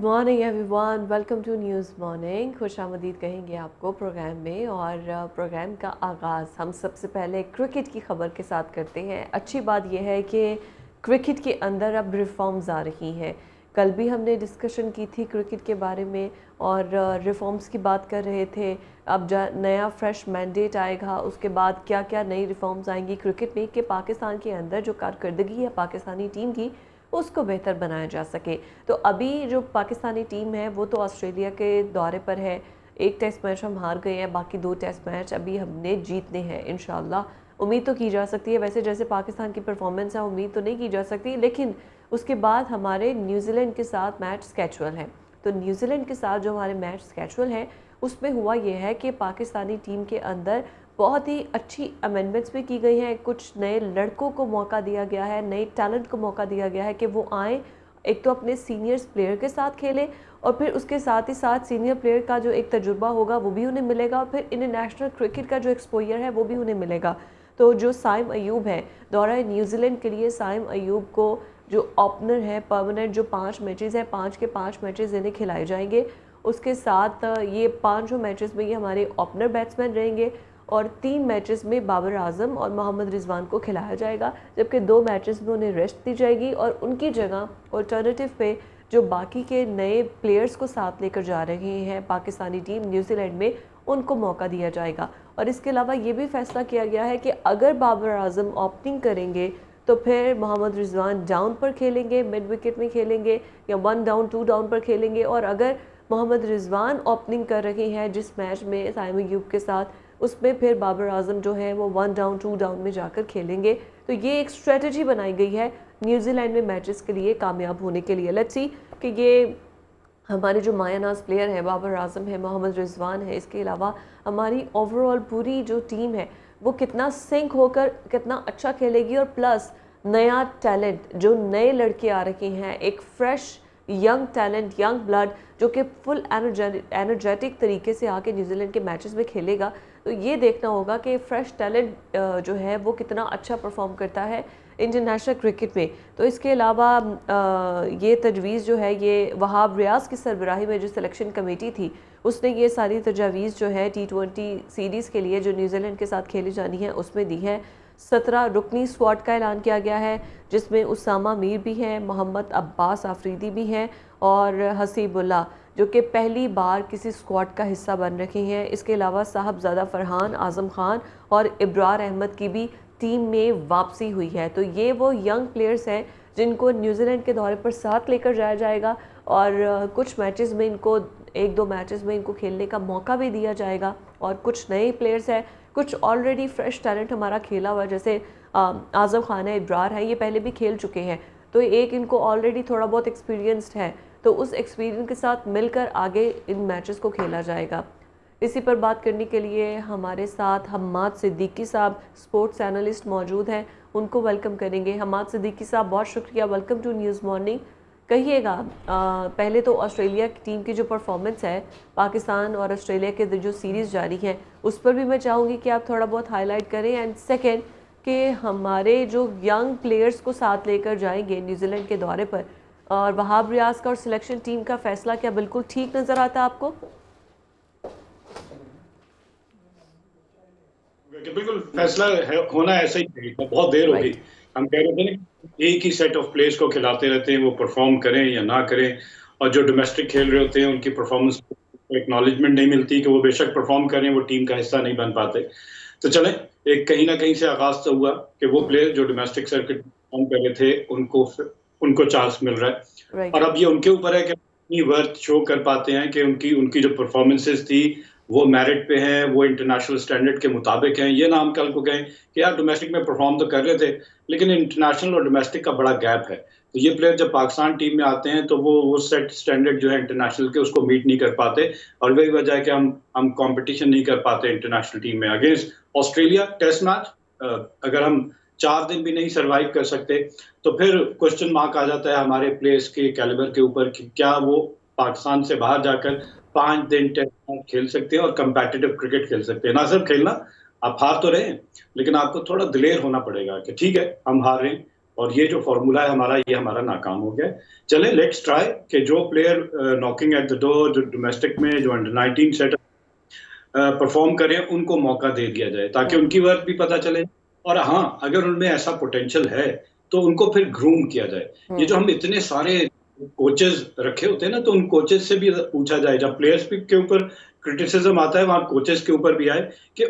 Good morning everyone, welcome to news morning. खुशामदीद कहेंगे आपको प्रोग्राम में। और प्रोग्राम का आगाज़ हम सबसे पहले क्रिकेट की ख़बर के साथ करते हैं। अच्छी बात यह है कि क्रिकेट के अंदर अब रिफॉर्म्स आ रही हैं। कल भी हमने डिस्कशन की थी क्रिकेट के बारे में और रिफॉर्म्स की बात कर रहे थे। अब नया फ्रेश मैंडेट आएगा, उसके बाद क्या क्या नई रिफॉर्म्स आएंगी क्रिकेट में कि पाकिस्तान के अंदर जो कारकर्दगी है पाकिस्तानी टीम की उसको बेहतर बनाया जा सके। तो अभी जो पाकिस्तानी टीम है वो तो ऑस्ट्रेलिया के दौरे पर है। एक टेस्ट मैच हम हार गए हैं, बाकी 2 टेस्ट मैच अभी हमने जीतने हैं इंशाल्लाह। उम्मीद तो की जा सकती है, वैसे जैसे पाकिस्तान की परफॉर्मेंस है उम्मीद तो नहीं की जा सकती, लेकिन उसके बाद हमारे न्यूजीलैंड के साथ मैच स्केचुअल है। तो न्यूजीलैंड के साथ जो हमारे मैच स्केचुअल है उसमें हुआ यह है कि पाकिस्तानी टीम के अंदर बहुत ही अच्छी अमेंडमेंट्स भी की गई हैं। कुछ नए लड़कों को मौका दिया गया है, नए टैलेंट को मौका दिया गया है कि वो आएँ, एक तो अपने सीनियर्स प्लेयर के साथ खेलें और फिर उसके साथ ही साथ सीनियर प्लेयर का जो एक तजुर्बा होगा वो भी उन्हें मिलेगा और फिर इंटरनेशनल क्रिकेट का जो एक्सपोजर है वो भी उन्हें मिलेगा। तो जो साइम अयूब है, दौरा न्यूजीलैंड के लिए साइम अयूब को जो ओपनर है परमानेंट, जो 5 मैचेस हैं 5 के 5 मैचेस इन्हें खिलाए जाएंगे। उसके साथ ये 5 मैचेस में ये हमारे ओपनर बैट्समैन रहेंगे और 3 मैचेस में बाबर आजम और मोहम्मद रिजवान को खिलाया जाएगा, जबकि 2 मैचेस में उन्हें रेस्ट दी जाएगी और उनकी जगह अल्टरनेटिव पे जो बाकी के नए प्लेयर्स को साथ लेकर जा रहे हैं पाकिस्तानी टीम न्यूजीलैंड में उनको मौका दिया जाएगा। और इसके अलावा ये भी फैसला किया गया है कि अगर बाबर आजम ओपनिंग करेंगे तो फिर मोहम्मद रिजवान डाउन पर खेलेंगे, मिड विकेट में खेलेंगे या 1 डाउन 2 डाउन पर खेलेंगे। और अगर मोहम्मद रिजवान ओपनिंग कर रहे हैं जिस मैच में साइम अयूब के साथ, उसमें फिर बाबर आजम जो है वो 1 डाउन 2 डाउन में जाकर खेलेंगे। तो ये एक स्ट्रेटजी बनाई गई है न्यूजीलैंड में मैचेस के लिए कामयाब होने के लिए। लेट्स सी कि ये हमारे जो मायानाज प्लेयर है, बाबर आजम है, मोहम्मद रिजवान है, इसके अलावा हमारी ओवरऑल पूरी जो टीम है वो कितना सिंक होकर कितना अच्छा खेलेगी। और प्लस नया टैलेंट, जो नए लड़के आ रखे हैं, एक fresh young talent, young blood जो कि फुल एनर्जेटिक तरीके से आके न्यूजीलैंड के मैचेस में खेलेगा। तो ये देखना होगा कि फ्रेश टैलेंट जो है वो कितना अच्छा परफॉर्म करता है इंटरनेशनल क्रिकेट में। तो इसके अलावा ये तजवीज़ जो है ये वहाब रियाज की सरबराही में जो सिलेक्शन कमेटी थी उसने ये सारी तजावीज़ जो है T20 सीरीज़ के लिए जो न्यूजीलैंड के साथ खेली जानी है उसमें दी है। 17 रुकनी स्क्वाड का ऐलान किया गया है जिसमें उसामा मीर भी हैं, मोहम्मद अब्बास आफरीदी भी हैं और हसीबुल्ला जो कि पहली बार किसी स्क्वाड का हिस्सा बन रहे हैं। इसके अलावा साहबजादा फरहान, आज़म खान और इब्रार अहमद की भी टीम में वापसी हुई है। तो ये वो यंग प्लेयर्स हैं जिनको न्यूजीलैंड के दौरे पर साथ लेकर जाया जाएगा और कुछ मैचेस में इनको 1-2 मैचेस में इनको खेलने का मौका भी दिया जाएगा। और कुछ नए प्लेयर्स हैं, कुछ ऑलरेडी फ्रेश टैलेंट हमारा खेला हुआ है, जैसे आज़म खान है, इब्रार है, ये पहले भी खेल चुके हैं। तो एक इनको ऑलरेडी थोड़ा बहुत एक्सपीरियंस्ड है, तो उस एक्सपीरियंस के साथ मिलकर आगे इन मैचेस को खेला जाएगा। इसी पर बात करने के लिए हमारे साथ हम्माद सिद्दीकी साहब स्पोर्ट्स एनालिस्ट मौजूद हैं, उनको वेलकम करेंगे। हम्माद सिद्दीकी साहब बहुत शुक्रिया, वेलकम टू न्यूज़ मॉर्निंग। कहिएगा पहले तो ऑस्ट्रेलिया की टीम की जो परफॉर्मेंस है, पाकिस्तान और ऑस्ट्रेलिया के जो सीरीज़ जारी है उस पर भी मैं चाहूँगी कि आप थोड़ा बहुत हाईलाइट करें। एंड सेकेंड कि हमारे जो यंग प्लेयर्स को साथ लेकर जाएंगे न्यूजीलैंड के दौरे पर, और वहाब रियाज का और सिलेक्शन टीम का फैसला क्या बिल्कुल ठीक नज़र आता है आपको? बिल्कुल फैसला है, होना ऐसा ही चाहिए था। बहुत देर हो गई। राइट। हम कह रहे थे ना कि एक ही सेट ऑफ प्लेयर्स को खिलाते रहते हैं, वो परफॉर्म करें या ना करें, और जो डोमेस्टिक खेल रहे होते हैं उनकी परफॉर्मेंस को एक्नॉलेजमेंट नहीं मिलती कि वो बेशक परफॉर्म करें, वो टीम का हिस्सा नहीं बन पाते। तो चलें, एक कहीं ना कहीं से आगाज तो हुआ कि वो प्लेयर जो डोमेस्टिक सर्किट परफॉर्म कर रहे थे उनको चांस मिल रहा है। राइट। और अब ये उनके ऊपर है कि अपनी वर्थ शो कर पाते हैं कि उनकी उनकी जो परफॉर्मेंसेस थी वो मेरिट पे हैं, वो इंटरनेशनल स्टैंडर्ड के मुताबिक हैं। ये ना हम कल को कहें कि यार डोमेस्टिक में परफॉर्म तो कर रहे थे लेकिन इंटरनेशनल और डोमेस्टिक का बड़ा गैप है। तो ये प्लेयर जब पाकिस्तान टीम में आते हैं तो वो सेट स्टैंडर्ड जो है इंटरनेशनल के उसको मीट नहीं कर पाते, और वही वजह है कि हम कंपटीशन नहीं कर पाते इंटरनेशनल टीम में अगेंस्ट ऑस्ट्रेलिया। टेस्ट मैच अगर हम 4 दिन भी नहीं सरवाइव कर सकते तो फिर क्वेश्चन मार्क आ जाता है हमारे प्लेयर्स के कैलिबर के ऊपर कि क्या वो पाकिस्तान से बाहर जाकर 5 दिन टेस्ट मैच खेल सकते हैं और कंपेटिटिव क्रिकेट खेल सकते हैं। ना सिर्फ खेलना, आप हार तो रहे हैं लेकिन आपको थोड़ा दिलेर होना पड़ेगा कि ठीक है हम हार रहे हैं और ये जो फॉर्मूला है हमारा, ये हमारा नाकाम हो गया। चले लेट्स ट्राई कि जो player knocking at the door, जो डोमेस्टिक में जो अंडर 19 सेट परफॉर्म करें, उनको मौका दे दिया जाए ताकि उनकी वर्क भी पता चले। और हाँ, अगर उनमें ऐसा पोटेंशियल है तो उनको फिर ग्रूम किया जाए। ये जो हम इतने सारे कोचेस रखे होते हैं ना, तो उन कोचेस से भी पूछा जाए, जब प्लेयर्स के ऊपर क्रिटिसिज्म आता है वहां कोचेस के ऊपर भी आए कि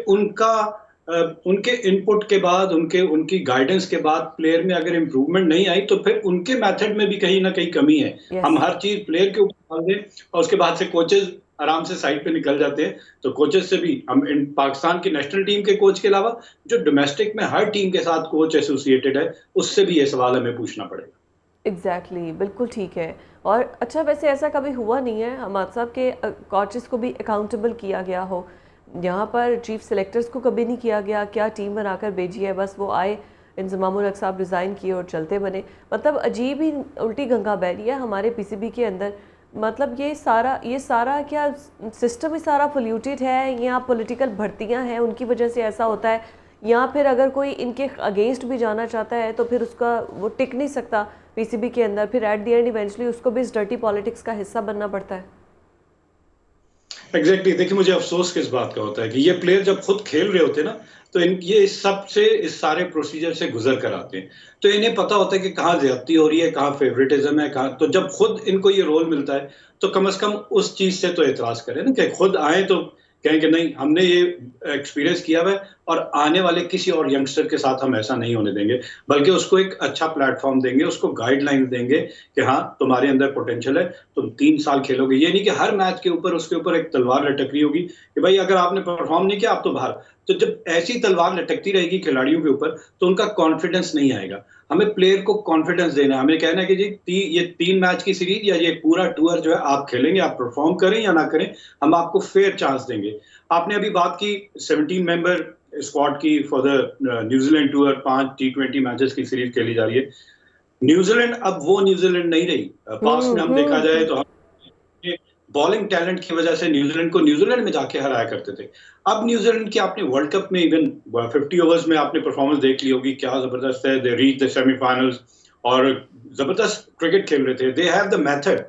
उनके इनपुट के बाद, उनकी गाइडेंस के बाद प्लेयर में अगर इम्प्रूवमेंट नहीं आई तो फिर उनके मेथड में भी कहीं ना कहीं कमी है। हम हर चीज प्लेयर के ऊपर डाल दें और उसके बाद से कोचेस आराम से साइड पे निकल जाते हैं। तो कोचेस से भी हम इन पाकिस्तान की नेशनल टीम के कोच के अलावा जो डोमेस्टिक में हर टीम के साथ कोच एसोसिएटेड है, उससे भी ये सवाल हमें पूछना पड़ेगा। एग्जैक्टली, बिल्कुल ठीक है। और अच्छा, वैसे ऐसा कभी हुआ नहीं है हमारे साहब के कोचेस को भी अकाउंटेबल किया गया हो? यहाँ पर चीफ सेलेक्टर्स को कभी नहीं किया गया? क्या टीम बनाकर भेजी है, बस वो आए, इंजमाम उल हक साहब रिज़ाइन किए और चलते बने? मतलब अजीब ही उल्टी गंगा बह रही है हमारे पीसीबी के अंदर। मतलब ये सारा क्या सिस्टम ही सारा पोल्यूटेड है, या पॉलिटिकल भर्तियाँ हैं उनकी वजह से ऐसा होता है, या फिर अगर कोई इनके अगेंस्ट भी जाना चाहता है तो फिर उसका वो टिक नहीं सकता पीसीबी के अंदर, फिर एट द एंड इवेंचुअली उसको भी इस डर्टी पॉलिटिक्स का हिस्सा बनना पड़ता है। एग्जैक्टली, देखिए मुझे अफसोस किस बात का होता है कि ये प्लेयर जब खुद खेल रहे होते हैं ना, तो ये इस सारे प्रोसीजर से गुजर कर आते हैं, तो इन्हें पता होता है कि कहाँ ज्यादती हो रही है, कहाँ फेवरेटिज्म है, कहाँ। तो जब खुद इनको ये रोल मिलता है तो कम से कम उस चीज से तो एतराज करें ना, कि खुद आए तो कहें कि नहीं, हमने ये एक्सपीरियंस किया हुआ है और आने वाले किसी और यंगस्टर के साथ हम ऐसा नहीं होने देंगे, बल्कि उसको एक अच्छा प्लेटफॉर्म देंगे, उसको गाइडलाइन देंगे कि हाँ, तुम्हारे अंदर पोटेंशियल है, तुम 3 साल खेलोगे। ये नहीं कि हर मैच के ऊपर उसके ऊपर एक तलवार लटक रही होगी कि भाई अगर आपने परफॉर्म नहीं किया आप तो बाहर। तो जब ऐसी तलवार लटकती रहेगी खिलाड़ियों के ऊपर तो उनका कॉन्फिडेंस नहीं आएगा। हमें प्लेयर को कॉन्फिडेंस देना है, हमें कहना है कि जी ये 3 मैच की सीरीज या ये पूरा टूर जो है आप खेलेंगे, आप परफॉर्म करें या ना करें, हम आपको फेयर चांस देंगे। आपने अभी बात की 17 मेंबर स्क्वाड की for the New Zealand tour, 5 T20 matches की सीरीज खेली जा रही है। न्यूजीलैंड अब वो न्यूजीलैंड नहीं रही। पास्ट में हम देखा जाए तो बॉलिंग टैलेंट की वजह से न्यूजीलैंड को न्यूजीलैंड में जाके हराया करते थे। अब न्यूजीलैंड की आपने वर्ल्ड कप में इवन 50 ओवर्स में आपने परफॉर्मेंस देख ली होगी, क्या जबरदस्त है। दे रीच द सेमीफाइनल्स और जबरदस्त क्रिकेट खेल रहे थे। They have the method.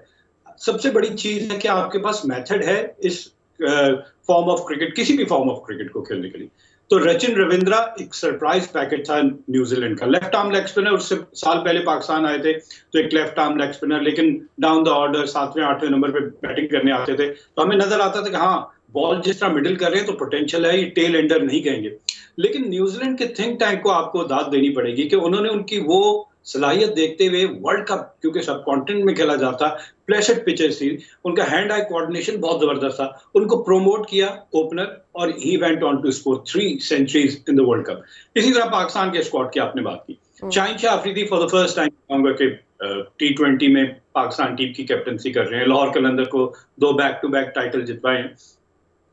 सबसे बड़ी चीज है कि आपके पास मेथड है इस फॉर्म ऑफ क्रिकेट, किसी भी फॉर्म ऑफ क्रिकेट को खेलने के लिए। तो रचिन रविंद्रा एक सरप्राइज पैकेज था न्यूजीलैंड का। लेफ्ट आर्म लेग स्पिनर, उससे साल पहले पाकिस्तान आए थे तो एक लेफ्ट आर्म लेग स्पिनर, लेकिन डाउन द ऑर्डर 7वें 8वें नंबर पे बैटिंग करने आते थे, तो हमें नजर आता था कि हाँ, बॉल जिस तरह मिडिल कर रहे हैं तो पोटेंशियल है, ये टेल एंडर नहीं कहेंगे। लेकिन न्यूजीलैंड के थिंक टैंक को आपको दाद देनी पड़ेगी कि उन्होंने उनकी वो सलाहियत देखते हुए वर्ल्ड कप, क्योंकि सब कॉन्टिनेंट में खेला जाता, फ्लैशेड पिचेस थी, उनका हैंड आई कोऑर्डिनेशन बहुत जबरदस्त था, उनको प्रोमोट किया ओपनर और he went on to score 3 centuries in the world cup. इसी तरह पाकिस्तान के स्क्वाड की आपने बात की, Shaheen Shah Afridi for the first time कहूंगा कि T20 में पाकिस्तान टीम की कैप्टनसी कर रहे हैं। लाहौर कलंदर को 2 बैक टू बैक टाइटल जितवाए हैं।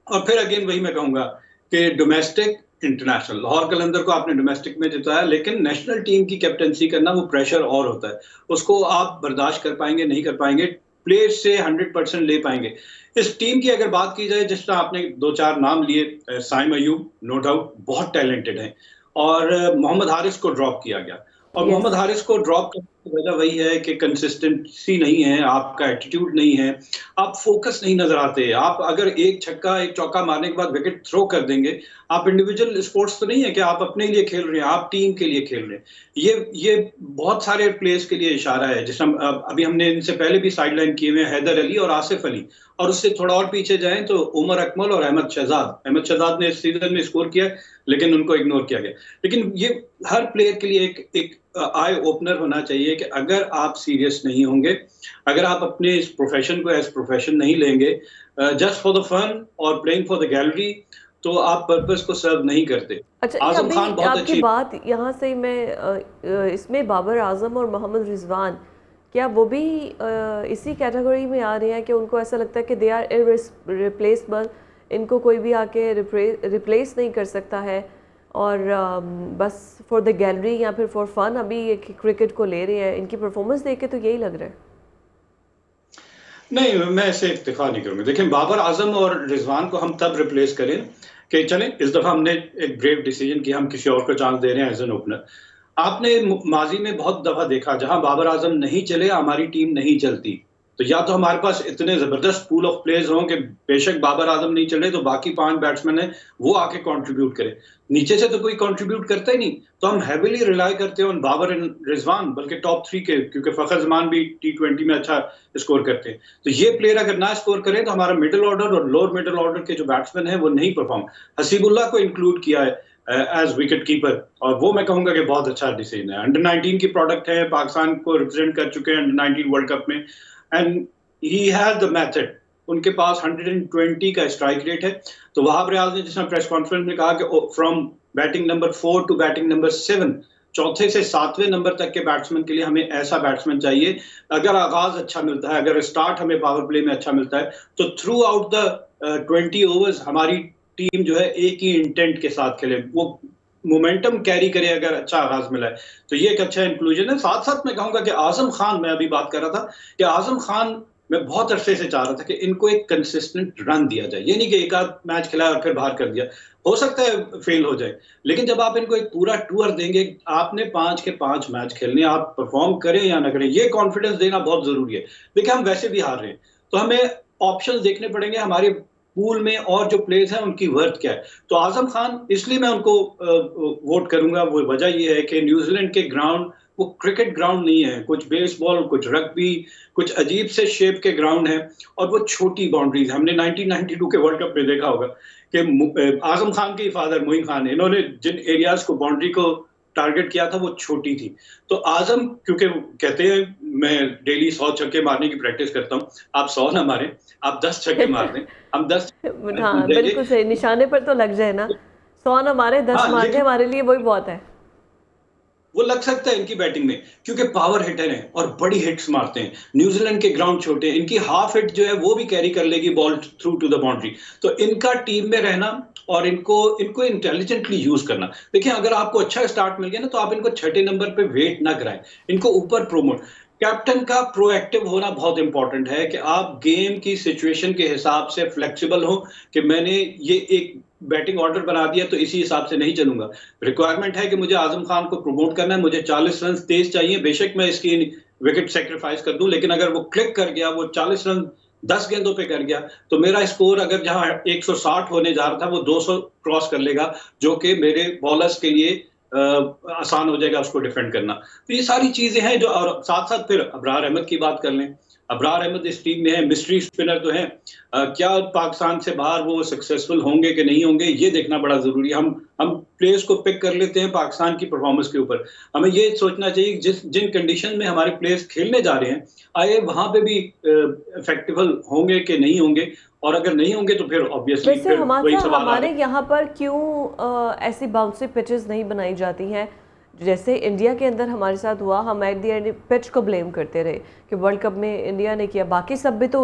और फिर अगेन वही मैं कहूंगा कि डोमेस्टिक इंटरनेशनल, लाहौर कलंदर को आपने डोमेस्टिक में जिताया, लेकिन नेशनल टीम की कैप्टनसी करना वो प्रेशर और होता है, उसको आप बर्दाश्त कर पाएंगे नहीं कर पाएंगे, प्लेयर से 100% ले पाएंगे। इस टीम की अगर बात की जाए, जिस तरह आपने 2-4 नाम लिए, साइम अयूब नो डाउट बहुत टैलेंटेड है, और मोहम्मद हारिस को ड्रॉप किया गया। और मोहम्मद हारिस को ड्रॉप करने की वजह वही है कि कंसिस्टेंसी नहीं है, आपका एटीट्यूड नहीं है, आप फोकस नहीं नजर आते। आप अगर एक छक्का एक चौका मारने के बाद विकेट थ्रो कर देंगे, आप इंडिविजुअल स्पोर्ट्स तो नहीं है कि आप अपने लिए खेल रहे हैं, आप टीम के लिए खेल रहे हैं। ये बहुत सारे प्लेयर्स के लिए इशारा है। जिस अभी हमने इनसे पहले भी साइडलाइन किए हुए हैदर अली और आसिफ अली, और उससे थोड़ा और पीछे जाएं तो उमर अकमल और अहमद शहजाद ने इस सीजन में स्कोर किया, लेकिन उनको इग्नोर किया गया। लेकिन ये हर प्लेयर के लिए एक आई ओपनर होना चाहिए कि अगर आप सीरियस नहीं होंगे, अगर आप अपने इस प्रोफेशन को एज प्रोफेशन नहीं लेंगे, जस्ट फॉर द फन और प्लेइंग फॉर द गैलरी, तो आप पर्पस को सर्व नहीं करते। अच्छा, आजम खान बहुत अच्छी बात यहाँ से मैं इसमें बाबर आजम और मोहम्मद रिजवान, क्या वो भी इसी कैटेगरी में आ रहे हैं कि उनको ऐसा लगता है कि दे आर इररिप्लेसेबल, इनको कोई भी आके रिप्लेस नहीं कर सकता है, और बस फॉर द गैलरी या फिर फॉर फन अभी ये क्रिकेट को ले रहे हैं? इनकी परफॉर्मेंस देख के तो यही लग रहा है। नहीं, मैं ऐसे इत्तेफाक नहीं करूंगा। देखिए, बाबर आजम और रिजवान को हम तब रिप्लेस करें कि चलें, इस दफा हमने एक ब्रेव डिसीजन किया, हम किसी और को चांस दे रहे हैं एज एन ओपनर। आपने माजी में बहुत दफा देखा, जहां बाबर आजम नहीं चले हमारी टीम नहीं चलती। तो या तो हमारे पास इतने जबरदस्त पूल ऑफ प्लेयर्स हों कि बेशक बाबर आजम नहीं चले तो बाकी 5 बैट्समैन हैं वो आके कंट्रीब्यूट करें। नीचे से तो कोई कंट्रीब्यूट करता ही नहीं, तो हम हेवीली रिलाई करते हैं ऑन बाबर एंड रिजवान, बल्कि टॉप 3 के, क्योंकि फखर जमान भी T20 में अच्छा स्कोर करते हैं। तो ये प्लेयर अगर ना स्कोर करें तो हमारा मिडिल ऑर्डर और लोअर मिडिल ऑर्डर के जो बैट्समैन हैं वो नहीं परफॉर्म। हसीबुल्लाह को इंक्लूड किया है एज विकेट कीपर, और वो मैं कहूंगा कि बहुत अच्छा डिसीजन है। अंडर 19 की प्रोडक्ट है, पाकिस्तान को रिप्रेजेंट कर चुके हैं अंडर 19 वर्ल्ड कप में, and he has the method. उनके पास 120 का स्ट्राइक रेट है। तो वहाब रियाज ने जिसमें प्रेस कॉन्फ्रेंस में कहा कि from batting number 4 to batting number 7, चौथे से 7वें नंबर तक के बैट्समैन के लिए हमें ऐसा बैट्समैन चाहिए। अगर आगाज अच्छा मिलता है, अगर स्टार्ट हमें पावर प्ले में अच्छा मिलता है, तो थ्रू आउट द 20 ओवर्स हमारी टीम जो है एक ही इंटेंट के साथ खेले, वो मोमेंटम कैरी करे अगर अच्छा आगाज मिला है। तो ये एक अच्छा इंक्लूजन है। साथ साथ मैं कहूंगा कि आजम खान, मैं अभी बात कर रहा था कि आजम खान मैं बहुत अरसे से चाह रहा था कि इनको एक कंसिस्टेंट रन दिया जाए। ये नहीं कि एक आध मैच खिलाया और फिर बाहर कर दिया, हो सकता है फेल हो जाए, लेकिन जब आप इनको एक पूरा टूर देंगे, आपने 5 के 5 मैच खेलने, आप परफॉर्म करें या ना करें, ये कॉन्फिडेंस देना बहुत जरूरी है। देखिए हम वैसे भी हार रहे हैं, तो हमें ऑप्शंस देखने पड़ेंगे हमारे पूल में, और जो प्लेयर्स हैं उनकी वर्थ क्या है। तो आजम खान, इसलिए मैं उनको वोट करूंगा। वो वजह ये है कि न्यूजीलैंड के ग्राउंड वो क्रिकेट ग्राउंड नहीं है, कुछ बेसबॉल, कुछ रग्बी, कुछ अजीब से शेप के ग्राउंड है, और वो छोटी बाउंड्रीज। हमने 1992 के वर्ल्ड कप में देखा होगा कि आजम खान के फादर मोइन खान, इन्होंने जिन एरियाज को, बाउंड्री को टारगेट किया था, वो छोटी थी। तो आजम, क्योंकि कहते हैं मैं डेली 100 छक्के मारने की प्रैक्टिस करता हूँ, आप 100 ना मारें, आप 10 छक्के मार दें, हम 10 हाँ बिल्कुल सही, निशाने पर तो लग जाए ना। 100 ना मारे, 10 हाँ, मार दे, हमारे लिए वही बहुत है। वो लग सकता है इनकी बैटिंग में, क्योंकि पावर हिटर हैं और बड़ी हिट्स मारते हैं। न्यूजीलैंड के ग्राउंड छोटे हैं, इनकी हाफ हिट जो है वो भी कैरी कर लेगी ball through to the boundary. तो इनका टीम में रहना और इनको इंटेलिजेंटली यूज करना। देखिए अगर आपको अच्छा स्टार्ट मिल गया ना, तो आप इनको 6ठे नंबर पे वेट ना कराएं, इनको ऊपर प्रोमोट। कैप्टन का प्रोएक्टिव होना बहुत इंपॉर्टेंट है, कि आप गेम की सिचुएशन के हिसाब से फ्लेक्सिबल हो, कि मैंने ये एक बैटिंग ऑर्डर बना दिया तो इसी हिसाब से नहीं चलूंगा। रिक्वायरमेंट है कि मुझे आजम खान को प्रमोट करना है, मुझे 40 रन तेज चाहिए, बेशक मैं इसकी विकेट सेक्रीफाइस कर दूं, लेकिन अगर वो क्लिक कर गया, वो 40 रन 10 गेंदों पे कर गया, तो मेरा स्कोर अगर जहां 160 होने जा रहा था वो 200 क्रॉस कर लेगा, जो कि मेरे बॉलर्स के लिए आसान हो जाएगा उसको डिफेंड करना। तो ये सारी चीजें हैं जो, और साथ साथ फिर अबरार अहमद की बात कर लें। अबरार अहमद इस टीम में है, मिस्ट्री स्पिनर तो है। क्या पाकिस्तान से बाहर वो सक्सेसफुल होंगे कि नहीं होंगे, ये देखना बड़ा जरूरी है। हम प्लेयर्स को पिक कर लेते हैं पाकिस्तान की परफॉर्मेंस के ऊपर। हमें ये सोचना चाहिए कि जिन कंडीशन में हमारे प्लेयर्स खेलने जा रहे हैं, आए वहां पे भी इफेक्टिव होंगे कि नहीं होंगे, और अगर नहीं होंगे तो फिर ऑब्वियसली वैसे फिर वही सवाल हमारे यहाँ पर क्यों ऐसी बाउंसी पिचेस नहीं बनाई जाती हैं, जैसे इंडिया के अंदर हमारे साथ हुआ। हम एट दी एंड पिच को ब्लेम करते रहे कि वर्ल्ड कप में इंडिया ने किया, बाकी सब भी तो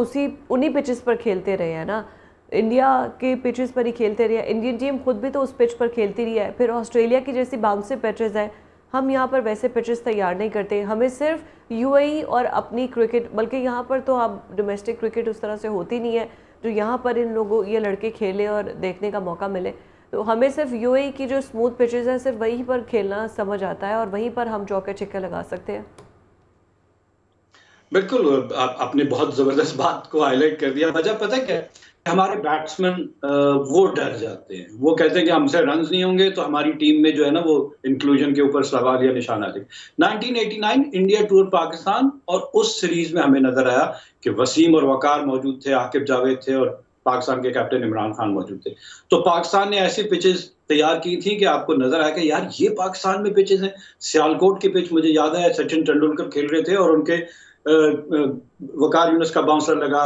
उन्हीं पिचेस पर खेलते रहे हैं ना, इंडिया के पिचेस पर ही खेलते रहे। इंडियन टीम खुद भी तो उस पिच पर खेलती रही है। फिर ऑस्ट्रेलिया की जैसी बाउंसी पिचेस है, हम यहाँ पर वैसे पिचेस तैयार नहीं करते। हमें सिर्फ यूएई और अपनी क्रिकेट, बल्कि यहाँ पर तो अब डोमेस्टिक क्रिकेट उस तरह से होती नहीं है जो यहाँ पर इन लोगों, ये लड़के खेले और देखने का मौका मिले। तो हमें सिर्फ यूएई की जो स्मूथ पिचेस है, सिर्फ वहीं पर खेलना समझ आता है और वहीं पर हम चौके छिक्के लगा सकते हैं। बिल्कुल, आपने बहुत जबरदस्त बात को हाईलाइट कर दिया। वजह पता है क्या है? हमारे बैट्समैन वो डर जाते हैं, वो कहते हैं कि हमसे रन्स नहीं होंगे तो हमारी टीम में जो है ना वो इंक्लूजन के ऊपर सवाल या निशान आ जाए। 1989 इंडिया टूर पाकिस्तान, और उस सीरीज में हमें नजर आया कि वसीम और वकार मौजूद थे, आकिब जावेद थे, और पाकिस्तान के कैप्टन इमरान खान मौजूद थे। तो पाकिस्तान ने ऐसी पिचेस तैयार की थी कि आपको नजर आया कि यार ये पाकिस्तान में पिचेस हैं। सियालकोट की पिच मुझे याद है, सचिन तेंदुलकर खेल रहे थे और उनके वकार यूनुस का बाउंसर लगा,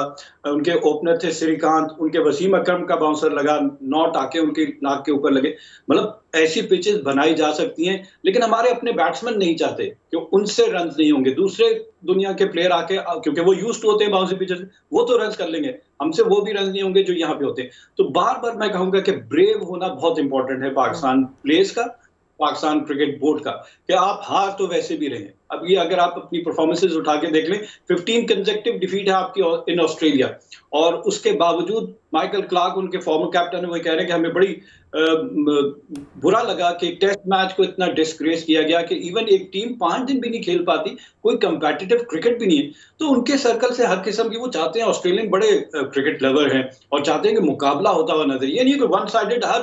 उनके ओपनर थे श्रीकांत, उनके वसीम अकरम का बाउंसर लगा, नॉट आके उनकी नाक के ऊपर लगे। मतलब ऐसी पिचेस बनाई जा सकती हैं, लेकिन हमारे अपने बैट्समैन नहीं चाहते कि उनसे रन नहीं होंगे। दूसरे दुनिया के प्लेयर आके, क्योंकि वो यूज्ड होते हैं बाउंसी पिचेस, वो तो रन कर लेंगे, हमसे वो भी रन नहीं होंगे जो यहाँ पे होते हैं। तो बार बार मैं कहूंगा कि ब्रेव होना बहुत इंपॉर्टेंट है पाकिस्तान प्लेयर्स का, पाकिस्तान क्रिकेट बोर्ड का कि आप हार तो वैसे भी रहे हैं। अब ये अगर आप अपनी परफॉर्मेंसेज उठा के देख लें, 15 कंसेक्टिव डिफीट है आपकी इन ऑस्ट्रेलिया, और उसके बावजूद माइकल क्लार्क उनके फॉर्मर कैप्टन है, वो कह रहे हैं कि हमें बड़ी बुरा लगा कि टेस्ट मैच को इतना डिस्ग्रेस किया गया कि इवन एक टीम 5 दिन भी नहीं खेल पाती, कोई कंपेटिटिव क्रिकेट भी नहीं है। तो उनके सर्कल से हर किस्म की वो चाहते हैं, ऑस्ट्रेलियन बड़े क्रिकेट लवर हैं और चाहते हैं कि मुकाबला होता हुआ नजर, ये नहीं कि वन साइडेड हर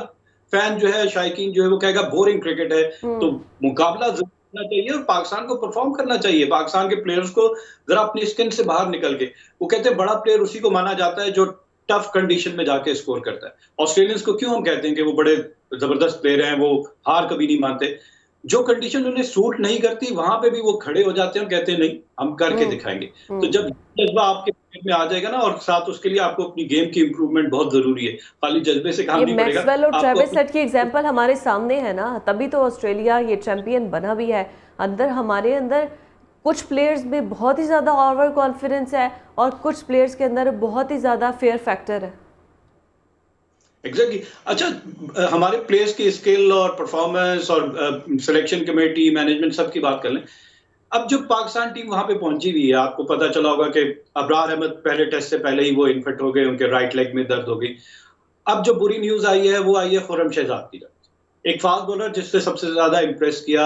फैन जो है, शायकीन जो है, वो कहेगा बोरिंग क्रिकेट है। तो मुकाबला जरूर होना चाहिए और पाकिस्तान को परफॉर्म करना चाहिए। पाकिस्तान के प्लेयर्स को जरा अपनी स्किन से बाहर निकल के, वो कहते हैं बड़ा प्लेयर उसी को माना जाता है जो टफ कंडीशन में जाके स्कोर करता है। ऑस्ट्रेलियंस को क्यों हम कहते हैं कि वो बड़े जबरदस्त प्लेयर हैं, वो हार कभी नहीं मानते। जो कंडीशन उन्हें सूट नहीं करती वहां पे भी वो खड़े हो जाते हैं और कहते हैं नहीं, हम करके दिखाएंगे। तो जब जज्बा आपके में आ जाएगा ना, और साथ उसके लिए आपको अपनी गेम की इंप्रूवमेंट बहुत जरूरी है, खाली जज्बे से काम नहीं पड़ेगा। मैक्सवेल और ट्रेविस हेड की एग्जांपल हमारे सामने है ना, तभी तो ऑस्ट्रेलिया ये चैंपियन बना भी है। हमारे अंदर कुछ प्लेयर्स में बहुत ही ज़्यादा ओवर कॉन्फिडेंस है और कुछ प्लेयर्स के अंदर बहुत ही ज़्यादा फेयर फैक्टर है। एग्जैक्टली अच्छा, हमारे प्लेयर्स की स्किल और परफॉर्मेंस और सिलेक्शन कमेटी मैनेजमेंट सब की बात कर लें। अब जो पाकिस्तान टीम वहां पे पहुंची हुई है, आपको पता चला होगा कि अबरार अहमद पहले टेस्ट से पहले ही वो इन्फेक्ट हो गए, उनके राइट लेग में दर्द हो गई। अब जो बुरी न्यूज आई है वो आई है खुर्रम शहजाद की, एक फास्ट बॉलर जिससे सबसे ज्यादा इंप्रेस किया,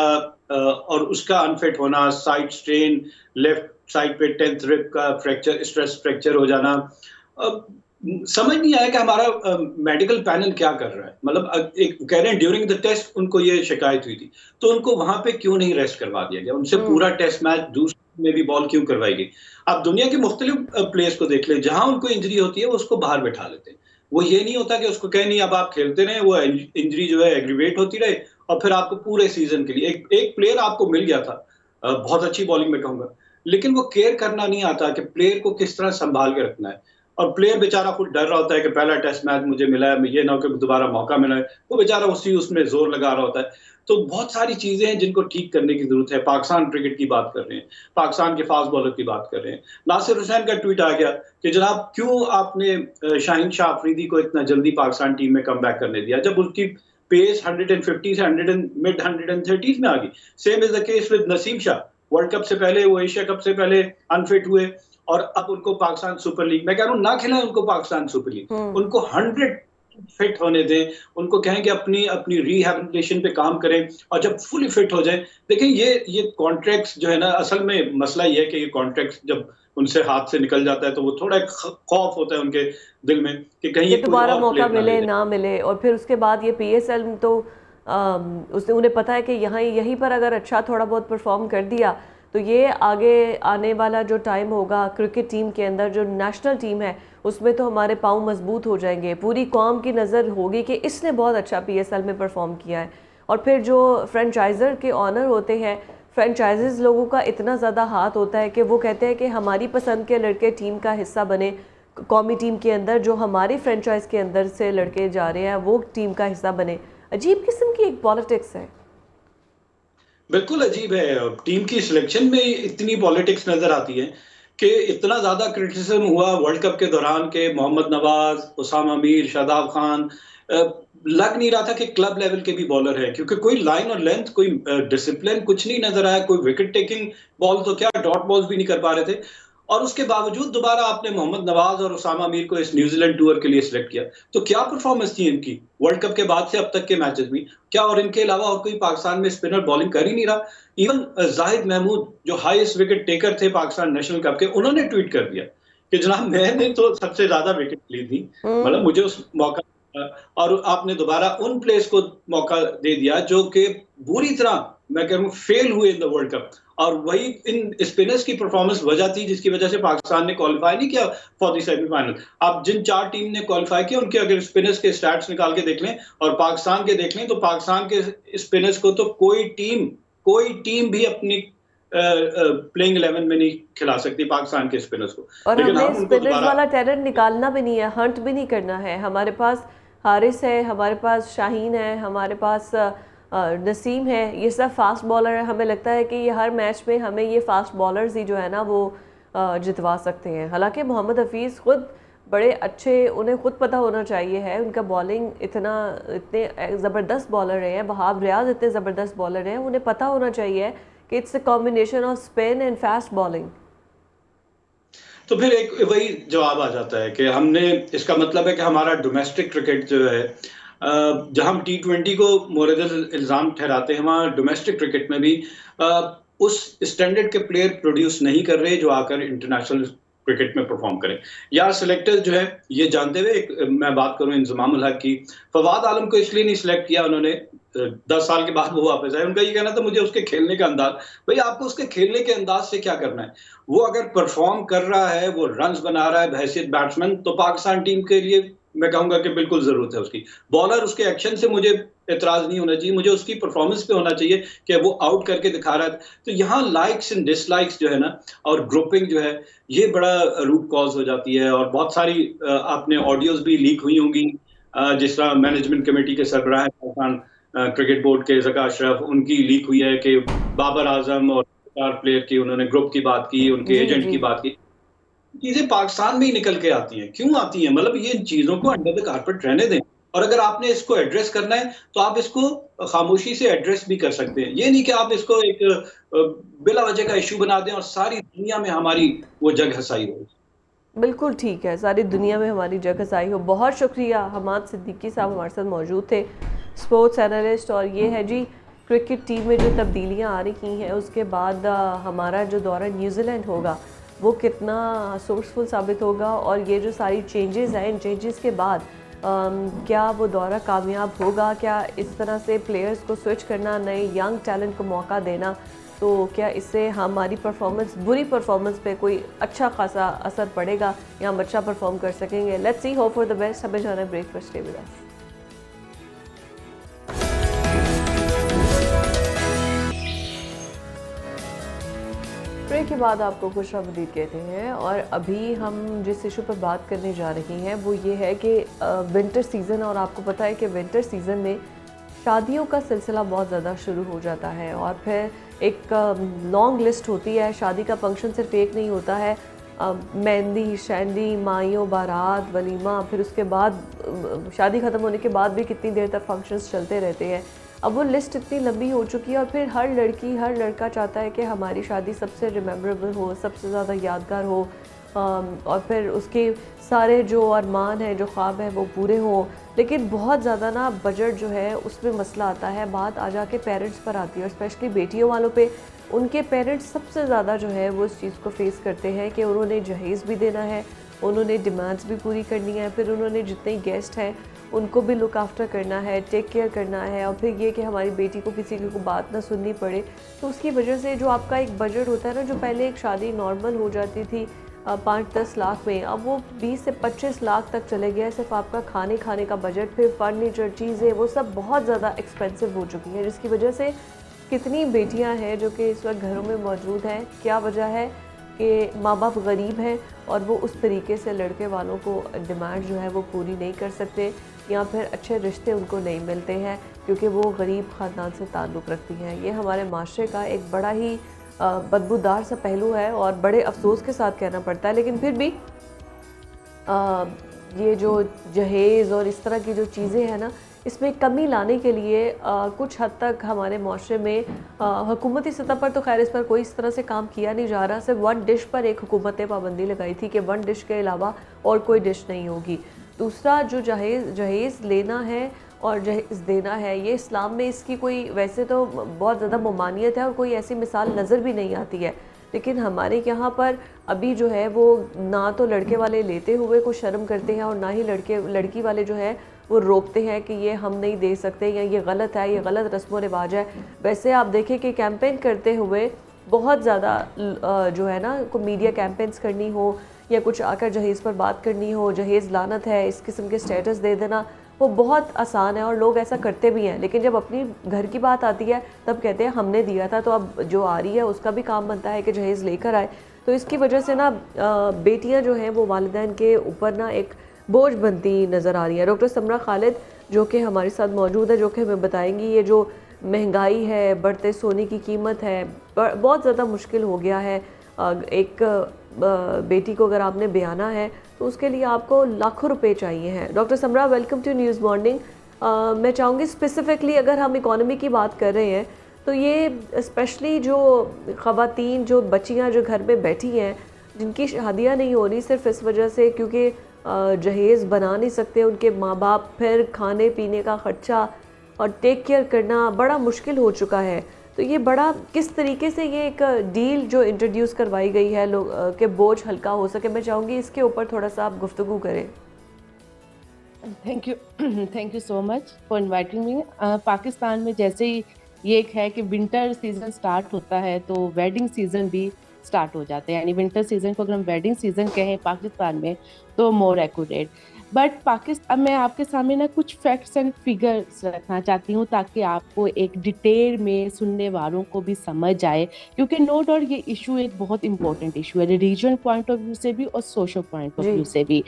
और उसका अनफिट होना, साइड स्ट्रेन, लेफ्ट साइड पे 10th रिब का फ्रैक्चर, स्ट्रेस फ्रैक्चर हो जाना। समझ नहीं आया कि हमारा मेडिकल पैनल क्या कर रहा है। मतलब एक कह रहे हैं ड्यूरिंग द टेस्ट उनको ये शिकायत हुई थी, तो उनको वहां पे क्यों नहीं रेस्ट करवा दिया गया, उनसे पूरा टेस्ट मैच दूसरे में भी बॉल क्यों करवाई गई। आप दुनिया के मुख्तलिफ प्लेयर्स को देख ले, जहां उनको इंजरी होती है वो उसको बाहर बैठा लेते हैं। वो ये नहीं होता कि उसको कहे नहीं अब आप खेलते रहे, वो इंजरी जो है एग्रीवेट होती रहे, और फिर आपको पूरे सीजन के लिए एक प्लेयर आपको मिल गया था, बहुत अच्छी बॉलिंग में कहूंगा, लेकिन वो केयर करना नहीं आता कि प्लेयर को किस तरह संभाल के रखना है। और प्लेयर बेचारा खुद डर रहा होता है कि पहला टेस्ट मैच मुझे मिला है, ये ना हो कि दोबारा मौका मिला है, वो बेचारा उसमें जोर लगा रहा होता है। तो बहुत सारी चीजें हैं जिनको ठीक करने की जरूरत है। पाकिस्तान क्रिकेट की बात कर रहे हैं, पाकिस्तान के फास्ट बॉलर की बात कर रहे हैं। नासिर हुसैन का ट्वीट आ गया कि जनाब क्यों आपने शाहीन शाह अफरीदी को इतना जल्दी पाकिस्तान टीम में कम बैक करने दिया, जब उसकी पेस 150 से मिड 130 में आ गई। Same is the case with Naseem Shah, world cup से पहले, वो एशिया कप से पहले अनफिट हुए, और अब उनको पाकिस्तान सुपर लीग, मैं कह रहा हूँ ना खिलाएं उनको पाकिस्तान सुपर लीग, उनको 100 फिट होने दें, उनको कहें कि अपनी अपनी रिहैबिलिटेशन पे काम करें, और जब फुली फिट हो जाएं। देखें ये कॉन्ट्रैक्ट्स जो है ना, असल में मसला ये है कि ये कॉन्ट्रैक्ट्स जब उनसे हाथ से निकल जाता है तो वो थोड़ा एक खौफ होता है उनके दिल में कि कहीं ये दोबारा मौका मिले ना मिले। और फिर उसके बाद ये PSL तो उसने, उन्हें पता है कि यहीं पर अगर अच्छा थोड़ा बहुत परफॉर्म कर दिया तो ये आगे आने वाला जो टाइम होगा क्रिकेट टीम के अंदर, जो नेशनल टीम है, उसमें तो हमारे पाँव मजबूत हो जाएंगे। पूरी कौम की नज़र होगी कि इसने बहुत अच्छा PSL में परफॉर्म किया है। और फिर जो फ्रेंचाइज़र के ऑनर होते हैं, फ्रेंचाइजेज़ लोगों का इतना ज़्यादा हाथ होता है कि वो कहते हैं कि हमारी पसंद के लड़के टीम का हिस्सा बने, कौमी टीम के अंदर जो हमारी फ्रेंचाइज के अंदर से लड़के जा रहे हैं वो टीम का हिस्सा बने। अजीब किस्म की एक पॉलिटिक्स है। बिल्कुल अजीब है। टीम की सिलेक्शन में इतनी पॉलिटिक्स नजर आती है कि इतना ज्यादा क्रिटिसिज्म हुआ वर्ल्ड कप के दौरान के मोहम्मद नवाज, उसामा मीर, शादाब खान, लग नहीं रहा था कि क्लब लेवल के भी बॉलर है, क्योंकि कोई लाइन और लेंथ, कोई डिसिप्लिन कुछ नहीं नजर आया। कोई विकेट टेकिंग बॉल तो क्या, डॉट बॉल्स भी नहीं कर पा रहे थे। और उसके बावजूद दोबारा आपने मोहम्मद नवाज और उसामा मीर को इस न्यूजीलैंड टूर के लिए सिलेक्ट किया। तो क्या परफॉर्मेंस थी इनकी वर्ल्ड कप के बाद से अब तक के मैचेस में क्या, और इनके अलावा और कोई पाकिस्तान में स्पिनर बॉलिंग कर ही नहीं रहा। इवन जाहिद महमूद जो हाईएस्ट विकेट टेकर थे पाकिस्तान नेशनल कप के, उन्होंने ट्वीट कर दिया कि जनाब मैंने तो सबसे ज्यादा विकेट ली थी, मतलब मुझे उस मौका, और आपने दोबारा उन प्लेयर्स को मौका दे दिया जो कि बुरी तरह, मैं कह रहा हूं, फेल हुए इन द वर्ल्ड कप। और वही इन स्पिनर्स की परफॉर्मेंस वजह थी जिसकी वजह से पाकिस्तान ने क्वालिफाई नहीं किया फॉर द सेमीफाइनल। आप जिन 4 टीम ने क्वालिफाई किया उनके अगर स्पिनर्स के स्टैट्स निकाल के देख लें और पाकिस्तान के देख लें, तो पाकिस्तान के स्पिनर्स को तो कोई टीम भी अपनी प्लेइंग 11 में नहीं खिला सकती पाकिस्तान के स्पिनर्स को। और हमें स्पिनर्स वाला टैलेंट निकालना भी नहीं है, हंट भी नहीं करना है। हमारे पास हारिस है, हमारे पास शाहीन है, हमारे पास नसीम है, ये सब फास्ट बॉलर है। हमें लगता है कि ये हर मैच में हमें ये फास्ट बॉलर्स ही जो है ना वो जितवा सकते हैं। हालांकि मोहम्मद हफीज़ खुद बड़े अच्छे, उन्हें खुद पता होना चाहिए है, उनका बॉलिंग इतने ज़बरदस्त बॉलर रहे हैं, वहाब रियाज इतने ज़बरदस्त बॉलर हैं, उन्हें पता होना चाहिए कि it's a combination off spin and fast bowling. तो फिर एक वही जवाब आ जाता है कि हमने, इसका मतलब है कि हमारा डोमेस्टिक क्रिकेट जो है, जहां हम T20 को मोरदल इल्ज़ाम ठहराते हैं, वहाँ डोमेस्टिक क्रिकेट में भी उस स्टैंडर्ड के प्लेयर प्रोड्यूस नहीं कर रहे जो आकर इंटरनेशनल क्रिकेट में परफॉर्म करें। या सिलेक्टर्स जो है ये जानते हुए, मैं बात करूं इंजमाम उल हक की, फवाद आलम को इसलिए नहीं सिलेक्ट किया उन्होंने, 10 साल के बाद वो वापस आए, उनका ये कहना था मुझे उसके खेलने का अंदाज। भाई आपको उसके खेलने के अंदाज से क्या करना है? वो अगर परफॉर्म कर रहा है, वो रन्स बना रहा है बहैसियत बैट्समैन, तो पाकिस्तान टीम के लिए मैं कहूंगा कि बिल्कुल जरूरत है उसकी। बॉलर उसके एक्शन से मुझे एतराज नहीं होना चाहिए, मुझे उसकी परफॉर्मेंस पे होना चाहिए कि वो आउट करके दिखा रहा है। तो यहाँ लाइक्स एंड डिसलाइक्स जो है ना, और ग्रुपिंग जो है, ये बड़ा रूट कॉज हो जाती है। और बहुत सारी आपने ऑडियोज भी लीक हुई होंगी, जिस तरह मैनेजमेंट कमेटी के सरबराह पाकिस्तान क्रिकेट बोर्ड के ज़का अशरफ, उनकी लीक हुई है कि बाबर आजम और प्लेयर की उन्होंने ग्रुप की बात की, उनके जी एजेंट जी। की बात की। चीजें पाकिस्तान में ही निकल के आती हैं, क्यों आती हैं? मतलब ये चीजों को अंडर द कारपेट रहने दें, और अगर आपने इसको एड्रेस करना है तो आप इसको खामोशी से एड्रेस भी कर सकते हैं। ये नहीं कि आप इसको एक बिला वजह का इशू बना दें और सारी दुनिया में हमारी वो जग हसाई हो। बिल्कुल ठीक है, सारी दुनिया में हमारी जगह ज़ाई हो। बहुत शुक्रिया, हमाद सिद्दीकी साहब हमारे साथ मौजूद थे, स्पोर्ट्स एनालिस्ट। और ये है जी, क्रिकेट टीम में जो तब्दीलियां आ रही हैं उसके बाद हमारा जो दौरा न्यूजीलैंड होगा वो कितना सोर्सफुल साबित होगा, और ये जो सारी चेंजेस हैं, इन चेंजेस के बाद क्या वो दौरा कामयाब होगा? क्या इस तरह से प्लेयर्स को स्विच करना, नए यंग टैलेंट को मौका देना, तो क्या इससे हमारी परफॉर्मेंस, बुरी परफॉर्मेंस पे कोई अच्छा खासा असर पड़ेगा या हम अच्छा परफॉर्म कर सकेंगे? Let's see, hope for the best. हमें जाना है ब्रेक पर, स्टे विद अस। ब्रेक के बाद आपको खुशामदीद कहते हैं, और अभी हम जिस इशू पर बात करने जा रहे हैं वो ये है कि विंटर सीज़न, और आपको पता है कि विंटर सीज़न में शादियों का सिलसिला बहुत ज़्यादा शुरू हो जाता है, और फिर एक लॉन्ग लिस्ट होती है। शादी का फंक्शन सिर्फ एक नहीं होता है, मेहंदी, शैंडी, माइयों, बारात, वलीमा, फिर उसके बाद शादी ख़त्म होने के बाद भी कितनी देर तक फंक्शंस चलते रहते हैं। अब वो लिस्ट इतनी लंबी हो चुकी है, और फिर हर लड़की, हर लड़का चाहता है कि हमारी शादी सबसे रिमेम्बरेबल हो, सबसे ज़्यादा यादगार हो, और फिर उसके सारे जो अरमान हैं, जो ख्वाब हैं, वो पूरे हों। लेकिन बहुत ज़्यादा ना बजट जो है उसमें मसला आता है, बात आ जाके पेरेंट्स पर आती है, और स्पेशली बेटियों वालों पे। उनके पेरेंट्स सबसे ज़्यादा जो है वो इस चीज़ को फेस करते हैं कि उन्होंने जहेज़ भी देना है, उन्होंने डिमांड्स भी पूरी करनी है, फिर उन्होंने जितने गेस्ट हैं उनको भी लुक आफ्टर करना है, टेक केयर करना है, और फिर ये कि हमारी बेटी को किसी की को बात ना सुननी पड़े। तो उसकी वजह से जो आपका एक बजट होता है ना, जो पहले एक शादी नॉर्मल हो जाती थी 5-10 लाख में, अब वो 20 से 25 लाख तक चले गया। सिर्फ आपका खाने का बजट, फिर फर्नीचर, चीज़ें, वो सब बहुत ज़्यादा एक्सपेंसिव हो चुकी हैं, जिसकी वजह से कितनी बेटियां हैं जो कि इस वक्त घरों में मौजूद हैं। क्या वजह है कि माँ बाप गरीब हैं और वो उस तरीके से लड़के वालों को डिमांड जो है वो पूरी नहीं कर सकते, या फिर अच्छे रिश्ते उनको नहीं मिलते हैं क्योंकि वो गरीब ख़ानदान से ताल्लुक़ रखती हैं। ये हमारे माशरे का एक बड़ा ही बदबूदार सा पहलू है, और बड़े अफसोस के साथ कहना पड़ता है। लेकिन फिर भी ये जो जहेज़ और इस तरह की जो चीज़ें हैं ना, इसमें कमी लाने के लिए कुछ हद तक हमारे माशरे में हुकूमती सतह पर तो खैर इस पर कोई इस तरह से काम किया नहीं जा रहा। सिर्फ वन डिश पर एक हुकूमत ने पाबंदी लगाई थी कि वन डिश के अलावा और कोई डिश नहीं होगी। दूसरा, जो जहेज़ लेना है और जहेज़ देना है, ये इस्लाम में इसकी कोई वैसे तो बहुत ज़्यादा ममानियत है और कोई ऐसी मिसाल नज़र भी नहीं आती है, लेकिन हमारे यहाँ पर अभी जो है वो ना तो लड़के वाले लेते हुए कुछ शर्म करते हैं, और ना ही लड़की वाले जो है वो रोकते हैं कि ये हम नहीं दे सकते, या ये गलत है, ये गलत रस्म व रिवाज है। वैसे आप देखें कि कैंपेन करते हुए बहुत ज़्यादा जो है ना, को मीडिया कैंपेन्स करनी हो या कुछ आकर जहेज़ पर बात करनी हो, जहेज़ लानत है, इस किस्म के स्टेटस दे देना, वो बहुत आसान है और लोग ऐसा करते भी हैं। लेकिन जब अपनी घर की बात आती है तब कहते हैं हमने दिया था, तो अब जो आ रही है उसका भी काम बनता है कि जहेज़ लेकर आए। तो इसकी वजह से ना बेटियां जो हैं वो वालिदैन के ऊपर ना एक बोझ बनती नज़र आ रही है। डॉक्टर समरा खालिद जो कि हमारे साथ मौजूद है, जो कि हमें बताएंगी ये जो महंगाई है, बढ़ते सोने की कीमत है, बहुत ज़्यादा मुश्किल हो गया है। एक बेटी को अगर आपने ब्याना है तो उसके लिए आपको लाखों रुपए चाहिए हैं। Doctor Samra, welcome to news morning. मैं चाहूँगी स्पेसिफिकली अगर हम इकोनॉमी की बात कर रहे हैं तो ये स्पेशली जो ख़वातीन, जो बच्चियाँ जो घर में बैठी हैं, जिनकी शादियाँ नहीं हो रही सिर्फ इस वजह से क्योंकि जहेज़ बना नहीं सकते उनके माँ बाप, फिर खाने पीने का ख़र्चा और टेक केयर करना बड़ा मुश्किल हो चुका है। तो ये बड़ा किस तरीके से ये एक डील जो इंट्रोड्यूस करवाई गई है लोग के बोझ हल्का हो सके, मैं चाहूँगी इसके ऊपर थोड़ा सा आप गुफ्तगू करें। Thank you so much for inviting me. Pakistan में जैसे ही ये एक है कि विंटर सीजन स्टार्ट होता है तो वेडिंग सीजन भी स्टार्ट हो जाते हैं, यानी विंटर सीजन को अगर हम वेडिंग सीजन कहें पाकिस्तान में तो मोर एक्यूरेट। बट पाकिस्तान, अब मैं आपके सामने ना कुछ फैक्ट्स एंड फिगर्स रखना चाहती हूँ ताकि आपको एक डिटेल में सुनने वालों को भी समझ आए, क्योंकि नो डाउट ये इशू एक बहुत इंपॉर्टेंट इशू है रिलीजन पॉइंट ऑफ व्यू से भी और सोशल पॉइंट ऑफ व्यू से भी।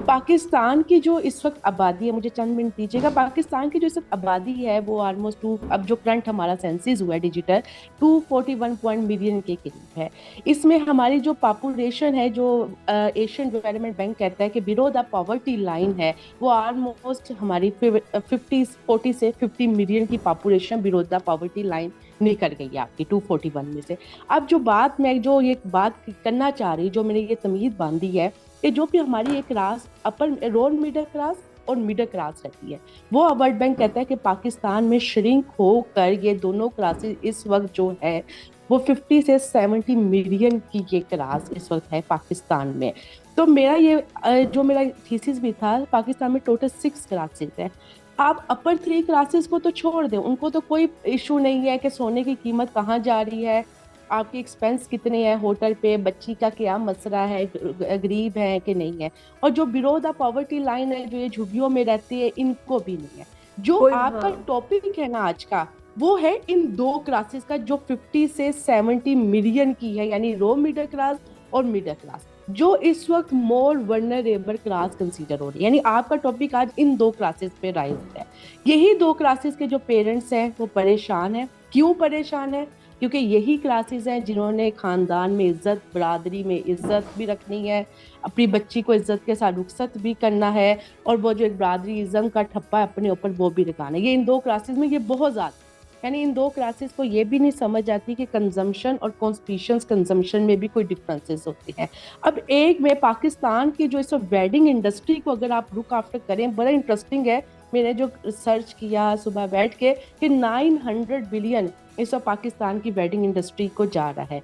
पाकिस्तान की जो इस वक्त आबादी है, मुझे चंद मिनट दीजिएगा, पाकिस्तान की जो इस वक्त आबादी है वो ऑलमोस्ट अब जो करंट हमारा सेंसिस हुआ है डिजिटल 241 मिलियन के करीब है। इसमें हमारी जो पॉपुलेशन है, जो एशियन डेवलपमेंट बैंक कहता है कि बिलो द पॉवर्टी लाइन है, वो ऑलमोस्ट हमारी 40 से 50 मिलियन की population below the poverty line निकल गई है आपकी 241 में से। अब जो बात मैं जो ये बात करना चाह रही, जो मैंने ये तमीज बांधी है कि जो भी हमारी एक class upper lower middle class और मिडिल क्लास रहती है, वो वर्ल्ड बैंक कहता है कि पाकिस्तान में श्रिंक होकर ये दोनों क्लासेस इस वक्त जो है वो 50 से 70 मिलियन की ये क्लास इस वक्त है पाकिस्तान में। तो मेरा ये जो मेरा थीसिस भी था, पाकिस्तान में टोटल 6 क्लासेस है। आप अपर 3 क्लासेस को तो छोड़ दें, उनको तो कोई इशू नहीं है कि सोने की कीमत कहाँ जा रही है, आपके एक्सपेंस कितने हैं होटल पे, बच्ची का क्या मसला है, गरीब है कि नहीं है। और जो बिलो द पॉवर्टी लाइन है, जो ये झुग्गियों में रहती है, इनको भी नहीं है। जो आपका टॉपिक है ना आज का, वो है इन 2 क्लासेस का जो 50 से 70 मिलियन की है, यानी लो मिडिल क्लास और मिडिल क्लास, जो इस वक्त मोर वल्नरेबल क्लास कंसीडर हो रही है। यानी आपका टॉपिक आज इन 2 क्लासेस पे राइज होता है। यही 2 क्लासेस के जो पेरेंट्स हैं वो परेशान हैं। क्यों परेशान है? क्योंकि यही क्लासेस हैं जिन्होंने खानदान में इज्जत, बरादरी में इज्जत भी रखनी है, अपनी बच्ची को इज्जत के साथ रुखसत भी करना है, और वो जो एक बरादरी इज्म का ठप्पा है अपने ऊपर वो भी लगाना है। ये इन 2 क्लासेस में ये बहुत ज़्यादा, यानी इन 2 क्लासेस को ये भी नहीं समझ आती कि कंजम्पशन और कॉन्स्पिशियस कंजम्पशन में भी कोई डिफरेंसेस होते हैं। अब एक में पाकिस्तान की जो इस वेडिंग इंडस्ट्री को अगर आप लुक आफ्टर करें, बड़ा इंटरेस्टिंग है। मैंने जो रिसर्च किया सुबह बैठ के कि 900 बिलियन इस वक्त पाकिस्तान की वेडिंग इंडस्ट्री को जा रहा है।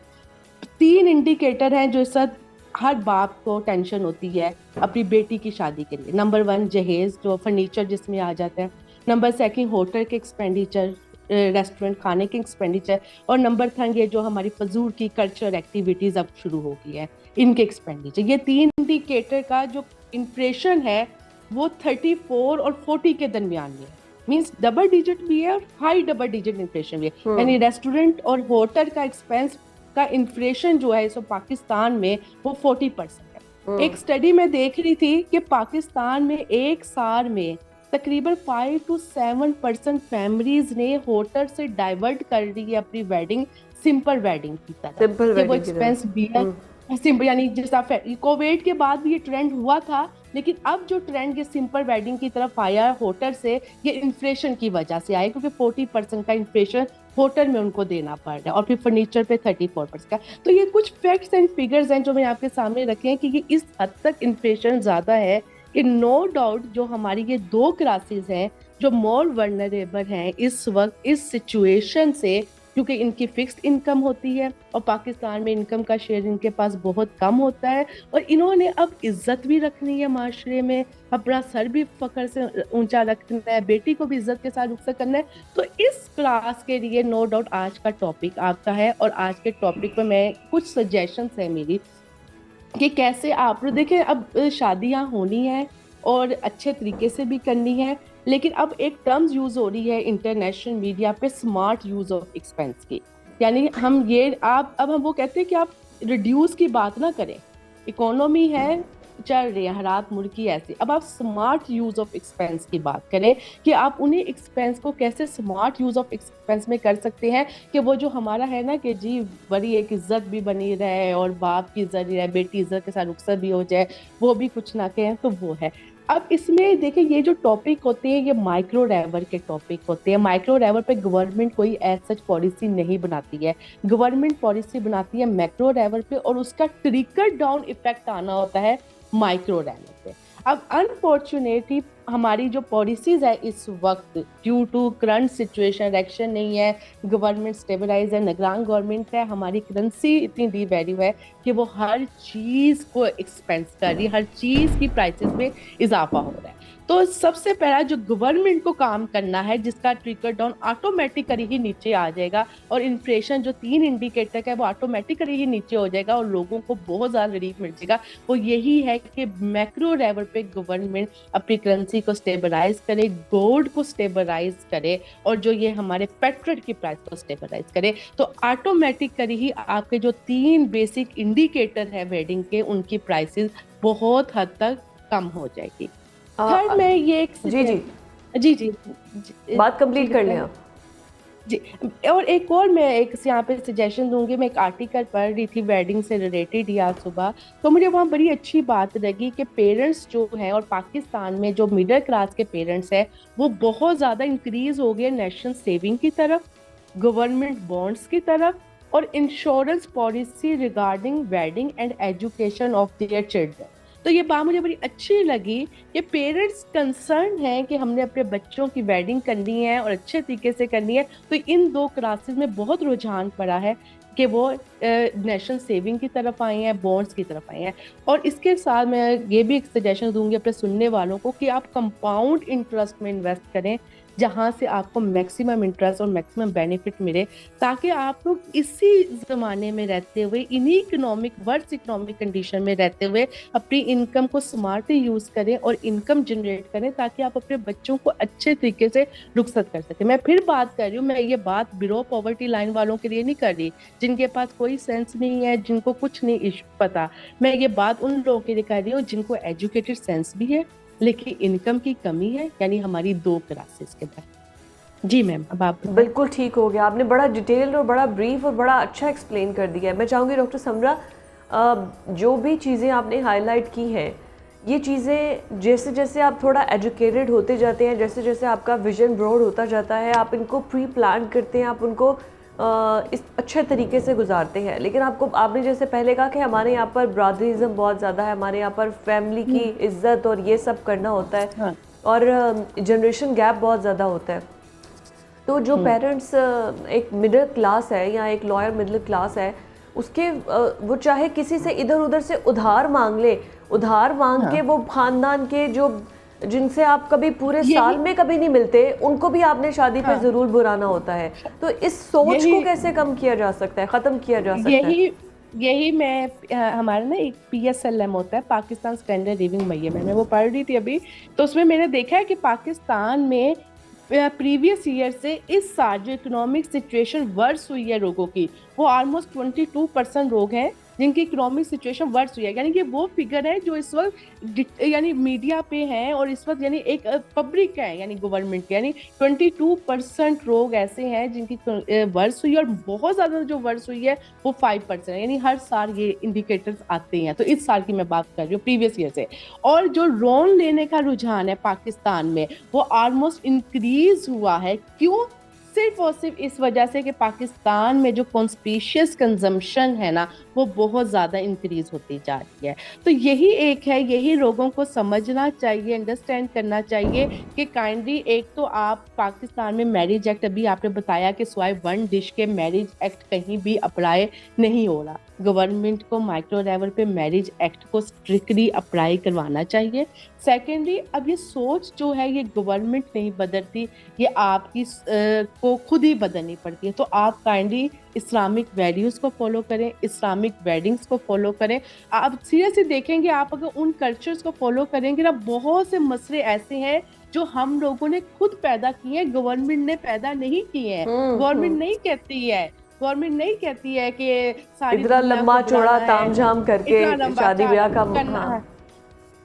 3 इंडिकेटर हैं जो इस वक्त हर बाप को टेंशन होती है अपनी बेटी की शादी के लिए। नंबर 1 जहेज, जो फर्नीचर जिसमें आ जाता है। नंबर 2 होटल के एक्सपेंडिचर, रेस्टोरेंट खाने के एक्सपेंडिचर। और नंबर 3 ये जो हमारी फजूल की कल्चरल एक्टिविटीज अब शुरू हो गई है, इनके एक्सपेंडिचर। ये 3 इंडिकेटर का जो इन्फ्लेशन है वो 34 और 40 के दरमियान में, मींस डबल डिजिट भी है और हाई डबल डिजिट इन्फ्लेशन भी है। यानी रेस्टोरेंट और होटल का एक्सपेंस का इन्फ्लेशन जो है सो पाकिस्तान में वो 40% है। एक स्टडी में देख रही थी कि पाकिस्तान में एक साल में तकरीबन 5 to 7% फैमिलीज ने होटल से डाइवर्ट कर दी है अपनी वेडिंग सिंपल वेडिंग की तरफ। वो एक्सपेंस भी है सिंपल, यानी जैसा कोविड के बाद भी ये ट्रेंड हुआ था, लेकिन अब जो ट्रेंड ये सिंपल वेडिंग की तरफ आया होटल से, ये इन्फ्लेशन की वजह से आया, क्योंकि 40% का इन्फ्लेशन होटल में उनको देना पड़ रहा है, और फिर फर्नीचर पे 34% का। तो ये कुछ फैक्ट्स एंड फिगर्स हैं जो मैं आपके सामने रखे हैं कि ये इस हद तक इन्फ्लेशन ज्यादा है कि नो डाउट जो हमारी ये 2 क्लासेस हैं जो मोर वल्नरेबल हैं इस वक्त इस सिचुएशन से, क्योंकि इनकी फिक्स्ड इनकम होती है और पाकिस्तान में इनकम का शेयर इनके पास बहुत कम होता है, और इन्होंने अब इज्जत भी रखनी है माशरे में, अपना सर भी फख्र से ऊंचा रखना है, बेटी को भी इज्जत के साथ रुखसत करना है। तो इस क्लास के लिए नो डाउट आज का टॉपिक आपका है, और आज के टॉपिक पर मैं कुछ सजेशंस है मेरी कि कैसे आप देखें, अब शादियां होनी है और अच्छे तरीके से भी करनी है, लेकिन अब एक टर्म्स यूज हो रही है इंटरनेशनल मीडिया पे स्मार्ट यूज ऑफ एक्सपेंस की। यानी हम ये अब हम वो कहते हैं कि आप रिड्यूस की बात ना करें, इकोनॉमी है चल रहे हैं हालात मुल्क की ऐसी, अब आप स्मार्ट यूज ऑफ एक्सपेंस की बात करें कि आप उन्हीं एक्सपेंस को कैसे स्मार्ट यूज ऑफ एक्सपेंस में कर सकते हैं कि वो जो हमारा है ना कि जी बड़ी एक इज्जत भी बनी रहे और बाप की इज्जत रहे, बेटी इज्जत के साथ रुखसत भी हो जाए, वो भी कुछ ना कहें, तो वो है। अब इसमें देखिए ये जो टॉपिक होते हैं ये माइक्रो रैवर के टॉपिक होते हैं। माइक्रो रैवर पे गवर्नमेंट कोई एज सच पॉलिसी नहीं बनाती है, गवर्नमेंट पॉलिसी बनाती है मैक्रो रैवर पे, और उसका ट्रिकल डाउन इफेक्ट आना होता है माइक्रो रैवर पे। अब अनफॉर्चुनेटली हमारी जो पॉलिसीज है इस वक्त due to current situation, election नहीं है, गवर्नमेंट स्टेबलाइज है, निगरान गवर्नमेंट है, हमारी करेंसी इतनी डिवैल्यू है कि वो हर चीज को एक्सपेंस कर रही है, हर चीज की प्राइसेस में इजाफा हो रहा है। तो सबसे पहला जो गवर्नमेंट को काम करना है, जिसका ट्रिकल डाउन ऑटोमेटिकली ही नीचे आ जाएगा और इन्फ्लेशन जो 3 इंडिकेटर है वो ऑटोमेटिकली ही नीचे हो जाएगा और लोगों को बहुत ज्यादा रिलीफ मिल जाएगा, वो यही है कि मैक्रो लेवल पे गवर्नमेंट अपनी करेंसी को स्टेबलाइज करे, गोल्ड को स्टेबलाइज करे, और जो ये हमारे पेट्रोल की प्राइस को स्टेबलाइज करे, तो ऑटोमेटिकली ही आपके जो 3 बेसिक इंडिकेटर है वेडिंग के, उनकी प्राइसेस बहुत हद तक कम हो जाएगी। थर्ड में ये एक जी जी जी बात कंप्लीट कर लें आप जी। और एक और मैं एक यहाँ पे सजेशन दूंगी, मैं एक आर्टिकल पढ़ रही थी वेडिंग से रिलेटेड ही आज सुबह, तो मुझे वहाँ बड़ी अच्छी बात लगी कि पेरेंट्स जो हैं, और पाकिस्तान में जो मिडिल क्लास के पेरेंट्स हैं वो बहुत ज़्यादा इंक्रीज हो गए नेशनल सेविंग की तरफ, गवर्नमेंट बॉन्ड्स की तरफ, और insurance policy regarding wedding and education of their children. तो ये बात मुझे बड़ी अच्छी लगी कि पेरेंट्स कंसर्न हैं कि हमने अपने बच्चों की वेडिंग करनी है और अच्छे तरीके से करनी है, तो इन 2 क्लासेस में बहुत रुझान पड़ा है कि वो नेशनल सेविंग की तरफ आए हैं, बॉन्ड्स की तरफ आए हैं। और इसके साथ मैं ये भी एक सजेशन दूंगी अपने सुनने वालों को कि आप कंपाउंड इंटरेस्ट में इन्वेस्ट करें, जहां से आपको मैक्सिमम इंटरेस्ट और मैक्सिमम बेनिफिट मिले, ताकि आप लोग इसी ज़माने में रहते हुए, इन्हीं वर्स्ट इकोनॉमिक कंडीशन में रहते हुए अपनी इनकम को स्मार्टली यूज़ करें और इनकम जनरेट करें, ताकि आप अपने बच्चों को अच्छे तरीके से रुखसत कर सकें। मैं फिर बात कर रही हूँ, मैं ये बात बिलो पॉवर्टी लाइन वालों के लिए नहीं कर रही, जिनके पास कोई सेंस नहीं है, जिनको कुछ नहीं पता। मैं ये बात उन लोगों के लिए कर रही हूँ जिनको एजुकेटेड सेंस भी है लेकिन इनकम की कमी है, यानी हमारी 2 क्लासेस के बाद। जी मैम, अब आप बिल्कुल ठीक हो गया, आपने बड़ा डिटेल और बड़ा ब्रीफ और बड़ा अच्छा एक्सप्लेन कर दिया है। मैं चाहूँगी डॉक्टर समरा, जो भी चीज़ें आपने हाईलाइट की हैं, ये चीज़ें जैसे जैसे आप थोड़ा एजुकेटेड होते जाते हैं, जैसे जैसे आपका विजन ब्रॉड होता जाता है, आप इनको प्री प्लान करते हैं, आप उनको इस अच्छे तरीके से गुजारते हैं। लेकिन आपने जैसे पहले कहा कि हमारे यहाँ पर ब्रादरिज्म बहुत ज़्यादा है, हमारे यहाँ पर फैमिली की इज्जत और ये सब करना होता है, हाँ। और जनरेशन गैप बहुत ज़्यादा होता है। तो जो पेरेंट्स एक मिडिल क्लास है या एक लॉयर मिडिल क्लास है, उसके वो चाहे किसी से इधर उधर से उधार मांग ले, उधार मांग के वो खानदान के जो जिनसे आप कभी पूरे साल में कभी नहीं मिलते, उनको भी आपने शादी पे जरूर बुलाना होता है। तो इस सोच को कैसे कम किया जा सकता है, खत्म किया जा सकता है? यही मैं हमारा ना एक PSLM होता है, पाकिस्तान स्टैंडर्ड लिविंग मैम, मैं वो पढ़ रही थी अभी, तो उसमें मैंने देखा है कि पाकिस्तान में प्रीवियस ईयर से इस साल जो इकोनॉमिक सिचुएशन वर्स हुई है लोगों की, वो ऑलमोस्ट 22% लोग हैं जिनकी इकोनॉमिक सिचुएशन वर्स हुई है। यानी कि वो फिगर है जो इस वक्त यानी मीडिया पे हैं और इस वक्त यानी एक पब्लिक है, यानी गवर्नमेंट के, यानी 22% लोग ऐसे हैं जिनकी वर्स हुई है, और बहुत ज़्यादा जो वर्स हुई है वो 5% है। यानी हर साल ये इंडिकेटर्स आते हैं, तो इस साल की मैं बात कर रही हूँ प्रीवियस ईयर से। और जो लोन लेने का रुझान है पाकिस्तान में, वो ऑलमोस्ट इंक्रीज हुआ है। क्यों? सिर्फ और सिर्फ इस वजह से कि पाकिस्तान में जो कॉन्स्पिशियस कंजम्पशन है ना, वो बहुत ज़्यादा इंक्रीज होती जा रही है। तो यही एक है, यही लोगों को समझना चाहिए, अंडरस्टैंड करना चाहिए कि काइंडली एक तो आप पाकिस्तान में मैरिज एक्ट, अभी आपने बताया कि स्वाय 1 डिश के मैरिज एक्ट कहीं भी अप्लाई नहीं हो रहा। गवर्नमेंट को माइक्रो लेवल पे मैरिज एक्ट को स्ट्रिक्टली अप्लाई करवाना चाहिए। सेकेंडली, अब ये सोच जो है ये गवर्नमेंट नहीं बदलती, ये आपकी को खुद ही बदलनी पड़ती है। तो आप काइंडली इस्लामिक वैल्यूज़ को फॉलो करें, इस्लामिक वेडिंग्स को फॉलो करें। आप सीरियसली देखेंगे, आप अगर उन कल्चर्स को फॉलो करेंगे ना, बहुत से मसले ऐसे हैं जो हम लोगों ने खुद पैदा किए हैं, गवर्नमेंट ने पैदा नहीं किए हैं। गवर्नमेंट नहीं कहती है कि सारी इतना लंबा चौड़ा तामझाम करके शादी ब्याह का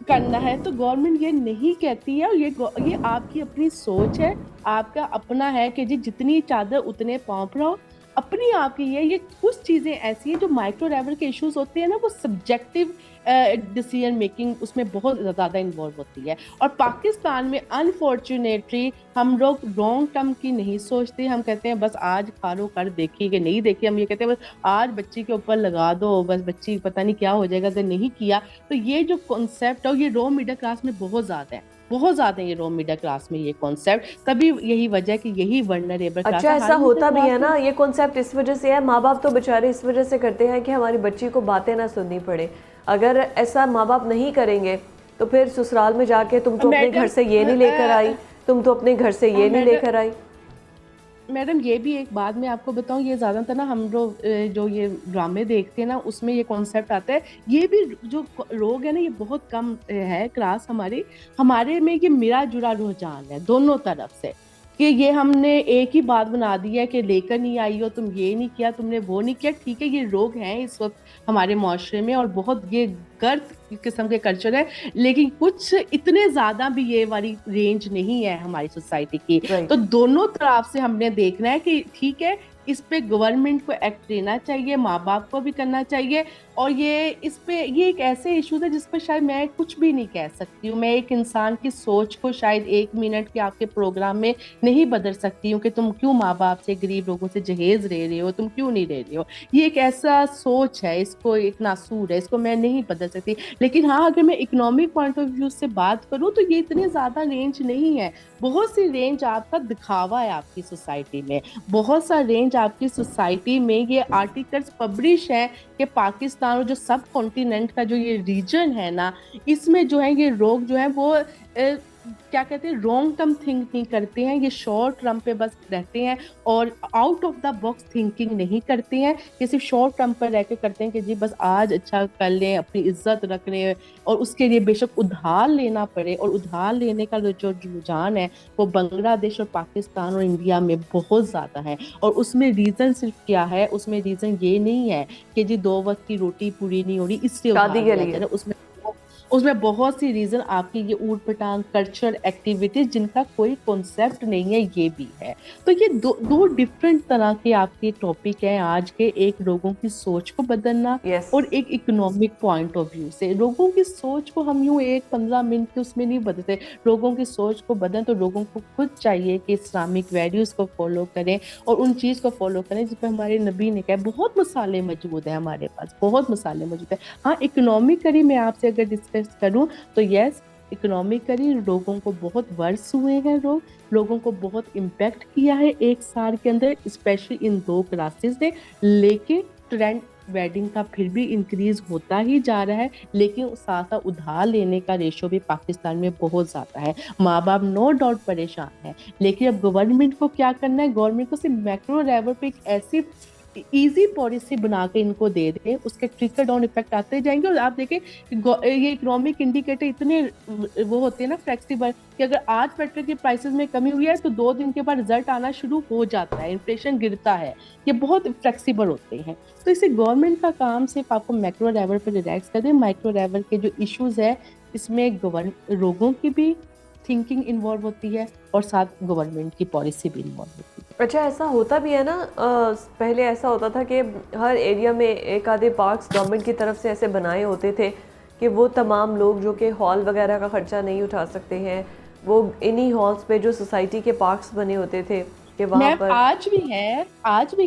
करना है, तो गवर्नमेंट ये नहीं कहती है, और ये आपकी अपनी सोच है, आपका अपना है कि जी जितनी चादर उतने पाँव फैलाओ, अपनी आपकी है। ये कुछ चीजें ऐसी हैं जो माइक्रो लेवल के इश्यूज होते हैं ना, वो सब्जेक्टिव डिसीजन मेकिंग उसमें बहुत ज्यादा इन्वॉल्व होती है। और पाकिस्तान में अनफॉर्चुनेटली हम लोग लॉन्ग टर्म की नहीं सोचते, हम कहते हैं बस आज खा लो, कर देखी कि नहीं देखी, हम ये कहते हैं बस आज बच्ची के ऊपर लगा दो, बस बच्ची पता नहीं क्या हो जाएगा अगर नहीं किया। तो ये जो कॉन्सेप्ट है ये रो मिडिल क्लास में बहुत ज्यादा है, बहुत ज्यादा ये रो मिडिल क्लास में ये कॉन्सेप्ट, तभी यही वजह है कि यही वर्नरेबल क्लास अच्छा, है। ऐसा हाई मिडिल होता भी है क्लास ना, में ये कॉन्सेप्ट इस वजह से है, माँ बाप तो बेचारे इस वजह से करते हैं कि हमारी बच्ची को बातें ना सुननी पड़े। अगर ऐसा माँ बाप नहीं करेंगे तो फिर ससुराल में जाके तुम तो अपने घर मैडम से ये नहीं लेकर आई, तुम तो अपने घर से ये नहीं मैडम लेकर आई। मैडम ये भी एक बात मैं आपको बताऊं, ये ज्यादातर ना हम लोग जो ये ड्रामे देखते हैं ना उसमें ये कॉन्सेप्ट आता है। ये भी जो लोग है ना ये बहुत कम है क्लास हमारे में ये मिला जुला रुझान है दोनों तरफ से, कि ये हमने एक ही बात बना दी है कि लेकर नहीं आई हो, तुम ये नहीं किया, तुमने वो नहीं किया। ठीक है, ये लोग हैं इस वक्त हमारे माशरे में और बहुत ये गर्द किस्म के कल्चर है, लेकिन कुछ इतने ज्यादा भी ये वाली रेंज नहीं है हमारी सोसाइटी की। राइट। तो दोनों तरफ से हमने देखना है कि ठीक है, इस पे गवर्नमेंट को एक्ट लेना चाहिए, माँ बाप को भी करना चाहिए। और ये इस पे ये एक ऐसे इशू है जिस पर शायद मैं कुछ भी नहीं कह सकती हूँ। मैं एक इंसान की सोच को शायद 1 मिनट के आपके प्रोग्राम में नहीं बदल सकती हूँ कि तुम क्यों माँ बाप से, गरीब लोगों से जहेज ले रहे हो, तुम क्यों नहीं ले रहे हो। ये एक ऐसा सोच है, इसको एक नासूर है, इसको मैं नहीं बदल सकती। लेकिन हाँ, अगर मैं इकोनॉमिक पॉइंट ऑफ व्यू से बात करूँ तो ये इतनी ज्यादा रेंज नहीं है। बहुत सी रेंज आपका दिखावा है आपकी सोसाइटी में, बहुत सा रेंज आपकी सोसाइटी में ये आर्टिकल्स पब्लिश है कि पाकिस्तान और जो सब कॉन्टिनेंट का जो ये रीजन है ना, इसमें जो है ये लोग जो है वो क्या कहते हैं, लॉन्ग टर्म थिंक नहीं करते हैं, ये शॉर्ट टर्म पे बस रहते हैं और out of the box thinking नहीं करते हैं। ये सिर्फ शॉर्ट टर्म पर रह के करते हैं कि जी बस आज अच्छा कर लें, अपनी इज्जत रख लें, और उसके लिए बेशक उधार लेना पड़े। और उधार लेने का जो रुझान है वो बांग्लादेश और पाकिस्तान और इंडिया में बहुत ज़्यादा है। और उसमें रीज़न सिर्फ क्या है, उसमें रीज़न ये नहीं है कि जी 2 वक्त की रोटी पूरी नहीं हो रही इसलिए उधार शादी के लिया लिए। जा रहा है। उसमें बहुत सी रीजन आपकी ये ऊट पटांग कल्चरल एक्टिविटीज जिनका कोई कॉन्सेप्ट नहीं है, ये भी है। तो ये दो डिफरेंट तरह के आपके टॉपिक हैं आज के, एक लोगों की सोच को बदलना यस। और एक इकोनॉमिक पॉइंट ऑफ व्यू से। लोगों की सोच को हम यूं 1-15 मिनट के उसमें नहीं बदलते, लोगों की सोच को बदलें तो लोगों को खुद चाहिए कि इस्लामिक वैल्यूज को फॉलो करें और उन चीज को फॉलो करें जिस पर हमारे नबी ने कहा। बहुत मसाले मौजूद है हमारे पास, बहुत मसाले मौजूद है। हाँ, इकोनॉमिकली मैं आपसे अगर डिस्कस करूं तो यस, इकोनॉमिकली लोगों को बहुत वर्स हुए हैं, लोगों को बहुत इम्पैक्ट किया है 1 साल के अंदर, स्पेशली इन 2 क्लासेस ने। लेकिन ट्रेंड वेडिंग का फिर भी इंक्रीज होता ही जा रहा है, लेकिन साथ साथ उधार लेने का रेशो भी पाकिस्तान में बहुत ज्यादा है। माँ बाप नो डाउट परेशान है, लेकिन अब गवर्नमेंट को क्या करना है, गवर्नमेंट को सिर्फ मैक्रो लेवल पे एक ऐसी इजी पॉलिसी बना के इनको दे दे, उसके ट्रिकल डाउन इफेक्ट आते जाएंगे। और आप देखें ये इकोनॉमिक इंडिकेटर इतने वो होते हैं ना फ्लेक्सिबल, कि अगर आज पेट्रोल की प्राइसेस में कमी हुई है तो 2 दिन के बाद रिजल्ट आना शुरू हो जाता है, इन्फ्लेशन गिरता है। ये बहुत फ्लेक्सिबल होते हैं। तो इसे गवर्नमेंट का काम सिर्फ आपको मैक्रो लेवल पर रिलैक्स कर दे, माइक्रो लेवल के जो इश्यूज है इसमें लोगों की भी थिंकिंग इन्वॉल्व होती है और साथ गवर्नमेंट की पॉलिसी भी इन्वॉल्व होती है। अच्छा, ऐसा होता भी है ना, पहले ऐसा होता था कि हर एरिया में एक आधे पार्क्स गवर्नमेंट की तरफ से ऐसे बनाए होते थे कि वो तमाम लोग जो कि हॉल वगैरह का खर्चा नहीं उठा सकते हैं, वो इन्हीं हॉल्स पे जो सोसाइटी के पार्क्स बने होते थे कि वहाँ पर आज भी है,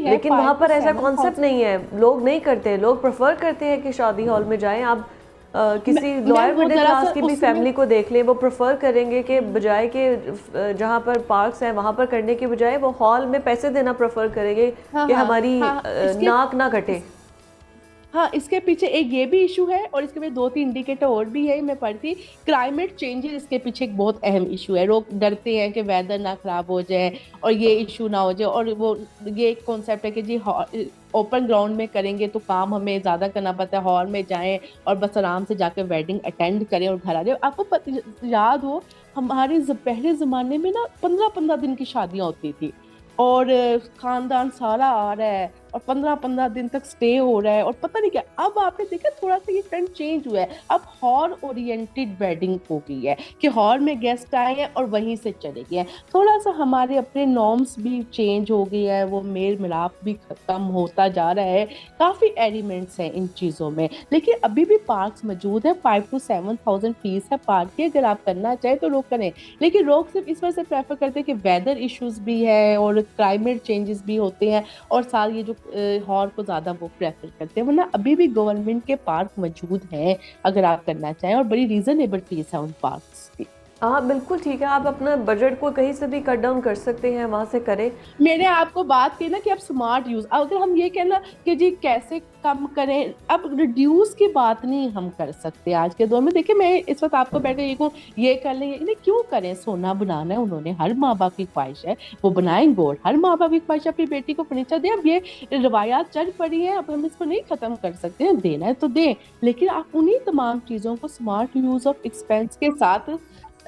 लेकिन वहाँ पर ऐसा कॉन्सेप्ट नहीं है, लोग नहीं करते, लोग प्रेफर करते हैं कि शादी हॉल में जाएं। आप किसी लॉयर मिडिल क्लास की भी फैमिली को देख लें, वो प्रेफर करेंगे कि बजाय के जहाँ पर पार्क्स हैं वहाँ पर करने के बजाय वो हॉल में पैसे देना प्रेफर करेंगे कि हमारी नाक ना कटे। हाँ, इसके पीछे एक ये भी इशू है और इसके पीछे 2-3 इंडिकेटर और भी है। मैं पढ़ती, क्लाइमेट चेंजेस इसके पीछे एक बहुत अहम इशू है। लोग डरते हैं कि वेदर ना खराब हो जाए और ये इशू ना हो जाए, और वो ये एक कॉन्सेप्ट है कि जी ओपन ग्राउंड में करेंगे तो काम हमें ज़्यादा करना पड़ता है, हॉल में जाएं और बस आराम से जाकर वेडिंग अटेंड करें और घर आ जाए। आपको याद हो हमारे पहले ज़माने में ना 15-15 दिन की शादियाँ होती थी और खानदान सारा आ रहा है और 15-15 दिन तक स्टे हो रहा है और पता नहीं क्या। अब आपने देखा थोड़ा सा ये ट्रेंड चेंज हुआ है, अब हॉल ओरिएंटेड वेडिंग हो गई है कि हॉल में गेस्ट आए हैं और वहीं से चले गए हैं। थोड़ा सा हमारे अपने नॉर्म्स भी चेंज हो गए हैं, वो मेल मिलाप भी खत्म होता जा रहा है, काफी एलिमेंट्स हैं इन चीजों में। लेकिन अभी भी पार्क्स मौजूद है, 5 to 7,000 फीस है पार्क की, अगर आप करना चाहें तो लोग करें। लेकिन लोग सिर्फ इस वजह से प्रेफर करते हैं कि वेदर इश्यूज भी है और क्लाइमेट चेंजेस भी होते हैं, और साथ ये जो हॉल को ज्यादा वो प्रेफर करते हैं। वरना अभी भी गवर्नमेंट के पार्क मौजूद हैं अगर आप करना चाहें, और बड़ी रीजनेबल फीस है उन पार्क्स की। हाँ बिल्कुल ठीक है, आप अपना बजट को कहीं से भी कट डाउन कर सकते हैं, वहाँ से करें। मैंने आपको बात की ना कि आप स्मार्ट यूज, अगर हम ये कहना कि जी कैसे कम करें, अब रिड्यूस की बात नहीं हम कर सकते आज के दौर में। देखिए मैं इस वक्त आपको बैठे ये कर लेंगे, नहीं क्यों करें, सोना बनाना है उन्होंने, हर माँ बाप की ख्वाहिश है वो बनाएं गोल्ड, हर माँ बाप की ख्वाहिश है अपनी बेटी को फर्नीचर दे। अब ये रवायात चल पड़ी है, अब हम इसको नहीं खत्म कर सकते हैं, देना है तो दें, लेकिन आप उन्हीं तमाम चीजों को स्मार्ट यूज ऑफ एक्सपेंस के साथ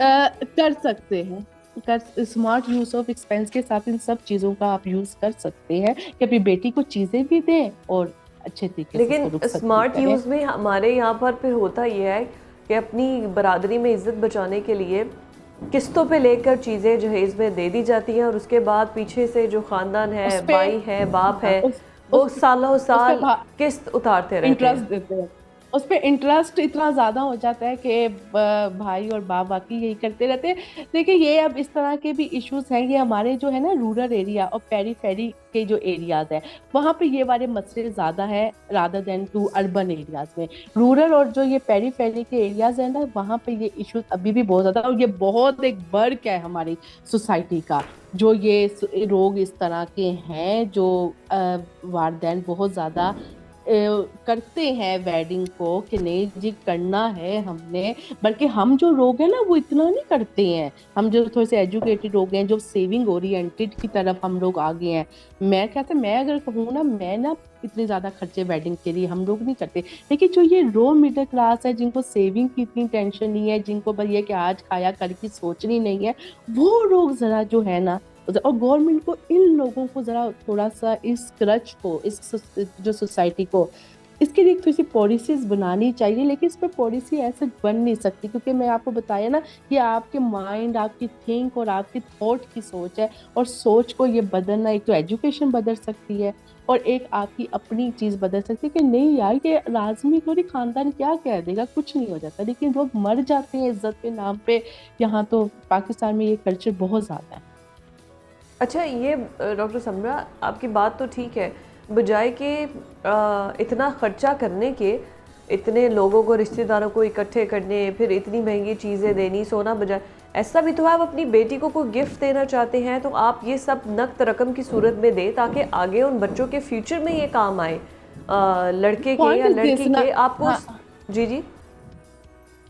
कर सकते हैं। कर स्मार्ट यूज ऑफ एक्सपेंस के साथ इन सब चीजों का आप यूज कर सकते हैं कि अपनी बेटी को चीजें भी दें और अच्छे तरीके से लेकिन रुक स्मार्ट यूज़ में हमारे यहाँ पर फिर होता ये है कि अपनी बरादरी में इज्जत बचाने के लिए किस्तों पे लेकर चीज़ें जहेज में दे दी जाती हैं, और उसके बाद पीछे से जो ख़ानदान है, भाई है, बाप है, वो सालों साल किस्त उतारते रहते हैं, इंटरेस्ट देते हैं। उस पर इंटरेस्ट इतना ज़्यादा हो जाता है कि भाई और बाप बाकी यही करते रहते हैं। देखिए ये अब इस तरह के भी इश्यूज हैं, ये हमारे जो है ना रूरल एरिया और पेरीफेरी के जो एरियाज हैं वहाँ पे ये वाले मसले ज़्यादा है rather than to urban areas में। रूरल और जो ये पेरीफेरी के एरियाज हैं ना वहाँ पे ये इश्यूज अभी भी बहुत ज़्यादा, और ये बहुत एक बर्क है हमारी सोसाइटी का, जो ये रोग इस तरह के हैं जो वारदैन बहुत ज़्यादा करते हैं वेडिंग को कि नहीं जी करना है हमने। बल्कि हम जो लोग हैं ना वो इतना नहीं करते हैं, हम जो थोड़े से एजुकेटेड लोग हैं, जो सेविंग ओरिएंटेड की तरफ हम लोग आ गए हैं। मैं कहते मैं अगर कहूँ ना, मैं ना इतने ज़्यादा खर्चे वेडिंग के लिए हम लोग नहीं करते। लेकिन जो ये लो मिडिल क्लास है, जिनको सेविंग की इतनी टेंशन नहीं है, जिनको बस ये कि आज खाया कल की सोचनी नहीं है, वो लोग ज़रा जो है ना, और गवर्नमेंट को इन लोगों को ज़रा थोड़ा सा इस क्रच को, इस जो सोसाइटी को, इसके लिए थोड़ी सी पॉलिसीज बनानी चाहिए। लेकिन इस पर पॉलिसी ऐसे बन नहीं सकती, क्योंकि मैं आपको बताया ना कि आपके माइंड, आपकी थिंक और आपकी थॉट की सोच है, और सोच को ये बदलना, एक तो एजुकेशन बदल सकती है और एक आपकी अपनी चीज़ बदल सकती है कि नहीं यार ये लाजमी थोड़ी खानदान क्या कह देगा, कुछ नहीं हो जाता। लेकिन लोग मर जाते हैं इज्जत के नाम पे। यहाँ तो पाकिस्तान में ये कल्चर बहुत ज़्यादा है। अच्छा ये डॉक्टर समरा आपकी बात तो ठीक है, बजाय कि इतना खर्चा करने के, इतने लोगों को, रिश्तेदारों को इकट्ठे करने, फिर इतनी महंगी चीज़ें देनी, सोना, बजाय ऐसा भी तो आप अपनी बेटी को कोई गिफ्ट देना चाहते हैं तो आप ये सब नकद रकम की सूरत में दें, ताकि आगे उन बच्चों के फ्यूचर में ये काम आए, लड़के के या लड़की के। आपको हाँ। जी जी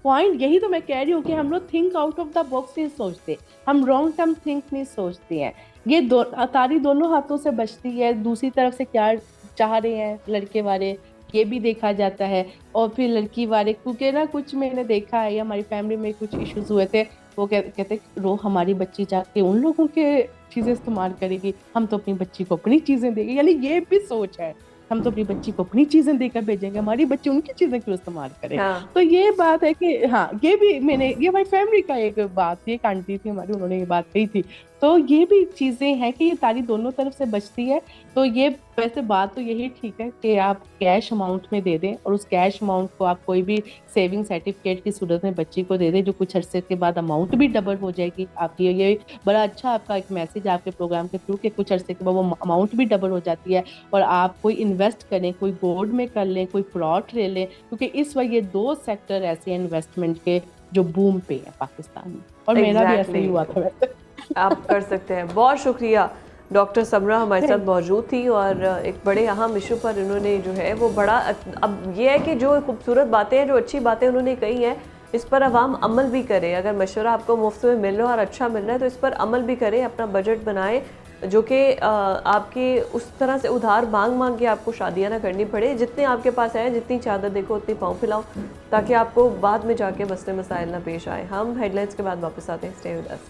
पॉइंट यही तो मैं कह रही हूँ कि हम लोग think out of the box नहीं सोचते, हम लॉन्ग टर्म थिंक नहीं सोचते हैं। ये तारी दोनों हाथों से बचती है, दूसरी तरफ से क्या चाह रहे हैं लड़के वाले ये भी देखा जाता है, और फिर लड़की वाले, क्योंकि ना कुछ मैंने देखा है, हमारी फैमिली में कुछ इश्यूज हुए थे, वो कहते रो हमारी बच्ची जाके उन लोगों के चीज़ें इस्तेमाल करेगी, हम तो अपनी बच्ची को अपनी चीज़ें देंगे। यानी ये भी सोच है, हम तो अपनी बच्ची को अपनी चीजें देकर भेजेंगे, हमारी बच्ची उनकी चीजें क्यों इस्तेमाल करे। हाँ। तो ये बात है कि हाँ, ये भी मैंने, ये हमारी फैमिली का एक बात थी, एक आंटी थी हमारी, उन्होंने ये बात कही थी। तो ये भी चीजें हैं कि ये तारी दोनों तरफ से बचती है। तो ये वैसे बात तो यही ठीक है कि आप कैश अमाउंट में दे दें, और उस कैश अमाउंट को आप कोई भी सेविंग सर्टिफिकेट की सूरत में बच्ची को दे दें, जो कुछ अरसे के बाद अमाउंट भी डबल हो जाएगी आपकी। ये बड़ा अच्छा आपका एक मैसेज आपके प्रोग्राम के थ्रू कि कुछ अरसे के बाद वो अमाउंट भी डबल हो जाती है, और आप कोई इन्वेस्ट करें, कोई गोल्ड में कर लें, कोई प्लॉट ले लें, क्योंकि इस वक्त ये 2 सेक्टर ऐसे हैं इन्वेस्टमेंट के जो बूम पे है पाकिस्तान में। और मेरा भी ऐसे ही हुआ था वैसे। आप कर सकते हैं। बहुत शुक्रिया, डॉक्टर समरा हमारे साथ मौजूद थी, और एक बड़े अहम इशू पर इन्होंने जो है वो बड़ा, अब ये है कि जो खूबसूरत बातें हैं, जो अच्छी बातें उन्होंने कही हैं, इस पर आवाम अमल भी करे। अगर मशवरा आपको मुफ्त में मिल रहा है और अच्छा मिल रहा है तो इस पर अमल भी करें, अपना बजट बनाएं, जो कि आपके उस तरह से उधार मांग के आपको शादियाँ ना करनी पड़े। जितने आपके पास आए, जितनी चादर देखो उतनी पाँव फैलाओ, ताकि आपको बाद में जाके मसले मसाइल ना पेश आए। हम हेडलाइंस के बाद वापस आते हैं। Stay with us.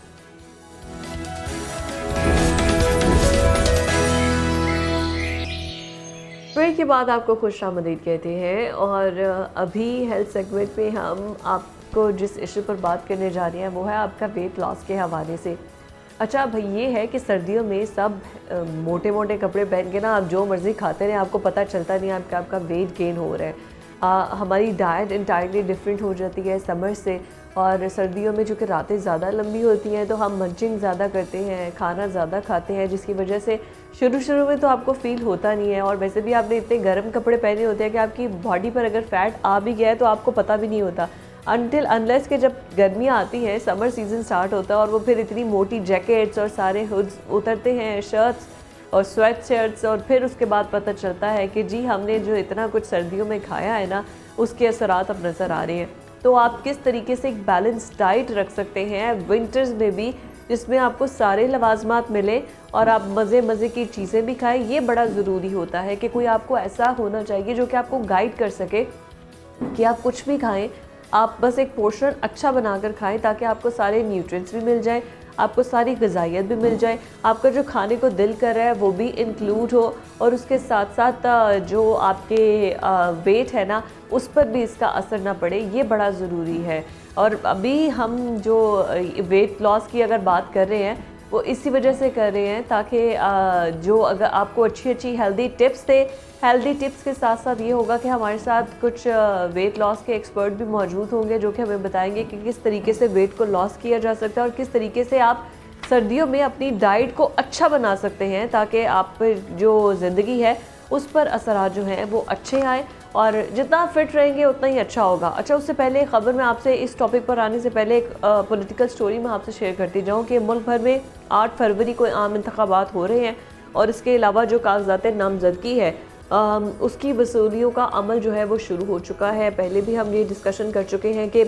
ब्रेक के बाद आपको खुशामदीद कहते हैं और अभी हेल्थ सेगमेंट में हम आपको जिस इशू पर बात करने जा रहे हैं वो है आपका वेट लॉस के हवाले से। अच्छा भाई, ये है कि सर्दियों में सब मोटे मोटे कपड़े पहन के ना आप जो मर्ज़ी खाते रहें, आपको पता चलता नहीं आपका वेट गेन हो रहा है। हमारी डाइट इंटायरली डिफरेंट हो जाती है समर से, और सर्दियों में चूँकि रातें ज़्यादा लंबी होती हैं तो हम मंचिंग ज़्यादा करते हैं, खाना ज़्यादा खाते हैं, जिसकी वजह से शुरू में तो आपको फ़ील होता नहीं है। और वैसे भी आपने इतने गर्म कपड़े पहने होते हैं कि आपकी बॉडी पर अगर फ़ैट आ भी गया है तो आपको पता भी नहीं होता अनटिल अनलेस के जब गर्मियाँ आती हैं, समर सीज़न स्टार्ट होता है और वो फिर इतनी मोटी जैकेट्स और सारे हुड्स उतरते हैं, शर्ट्स और स्वेट शर्ट्स, और फिर उसके बाद पता चलता है कि जी हमने जो इतना कुछ सर्दियों में खाया है ना, उसके असरात अब नज़र आ रहे हैं। तो आप किस तरीके से एक बैलेंस डाइट रख सकते हैं विंटर्स में भी, जिसमें आपको सारे लवाजमात मिले और आप मज़े की चीज़ें भी खाएं। ये बड़ा ज़रूरी होता है कि कोई आपको ऐसा होना चाहिए जो कि आपको गाइड कर सके कि आप कुछ भी खाएं, आप बस एक पोर्शन अच्छा बनाकर खाएं ताकि आपको सारे न्यूट्रिएंट्स भी मिल जाएं, आपको सारी ग़िज़ाइयत भी मिल जाए, आपका जो खाने को दिल कर रहा है वो भी इंक्लूड हो, और उसके साथ साथ जो आपके वेट है ना उस पर भी इसका असर ना पड़े। ये बड़ा ज़रूरी है। और अभी हम जो वेट लॉस की अगर बात कर रहे हैं वो इसी वजह से कर रहे हैं ताकि जो अगर आपको अच्छी हेल्दी टिप्स थे, हेल्दी टिप्स के साथ साथ ये होगा कि हमारे साथ कुछ वेट लॉस के एक्सपर्ट भी मौजूद होंगे जो कि हमें बताएंगे कि किस तरीके से वेट को लॉस किया जा सकता है और किस तरीके से आप सर्दियों में अपनी डाइट को अच्छा बना सकते हैं ताकि आप जो ज़िंदगी है उस पर असरात जो हैं वो अच्छे आए, और जितना फिट रहेंगे उतना ही अच्छा होगा। अच्छा, उससे पहले ख़बर में आपसे इस टॉपिक पर आने से पहले एक पॉलिटिकल स्टोरी मैं आपसे शेयर करती जाऊँ कि मुल्क भर में 8 फरवरी को आम इंतखाबात हो रहे हैं, और इसके अलावा जो कागज़ात नामज़दगी है उसकी वसूलियों का अमल जो है वो शुरू हो चुका है। पहले भी हम ये डिस्कशन कर चुके हैं कि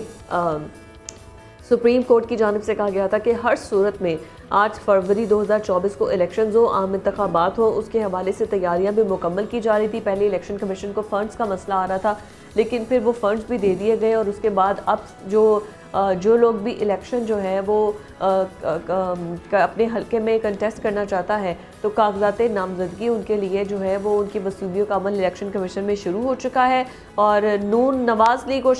सुप्रीम कोर्ट की जानिब से कहा गया था कि हर सूरत में 8 फरवरी 2024 को इलेक्शंस हो, आम इंतखाबात हो, उसके हवाले से तैयारियां भी मुकम्मल की जा रही थी। पहले इलेक्शन कमीशन को फ़ंड्स का मसला आ रहा था, लेकिन फिर वो फ़ंड्स भी दे दिए गए, और उसके बाद अब जो लोग भी इलेक्शन जो है वो अपने हलके में कंटेस्ट करना चाहता है तो कागज़ात नामज़दगी उनके लिए जो है वो उनकी वसूलियों का अमल इलेक्शन कमीशन में शुरू हो चुका है। और नवाज़ लीग और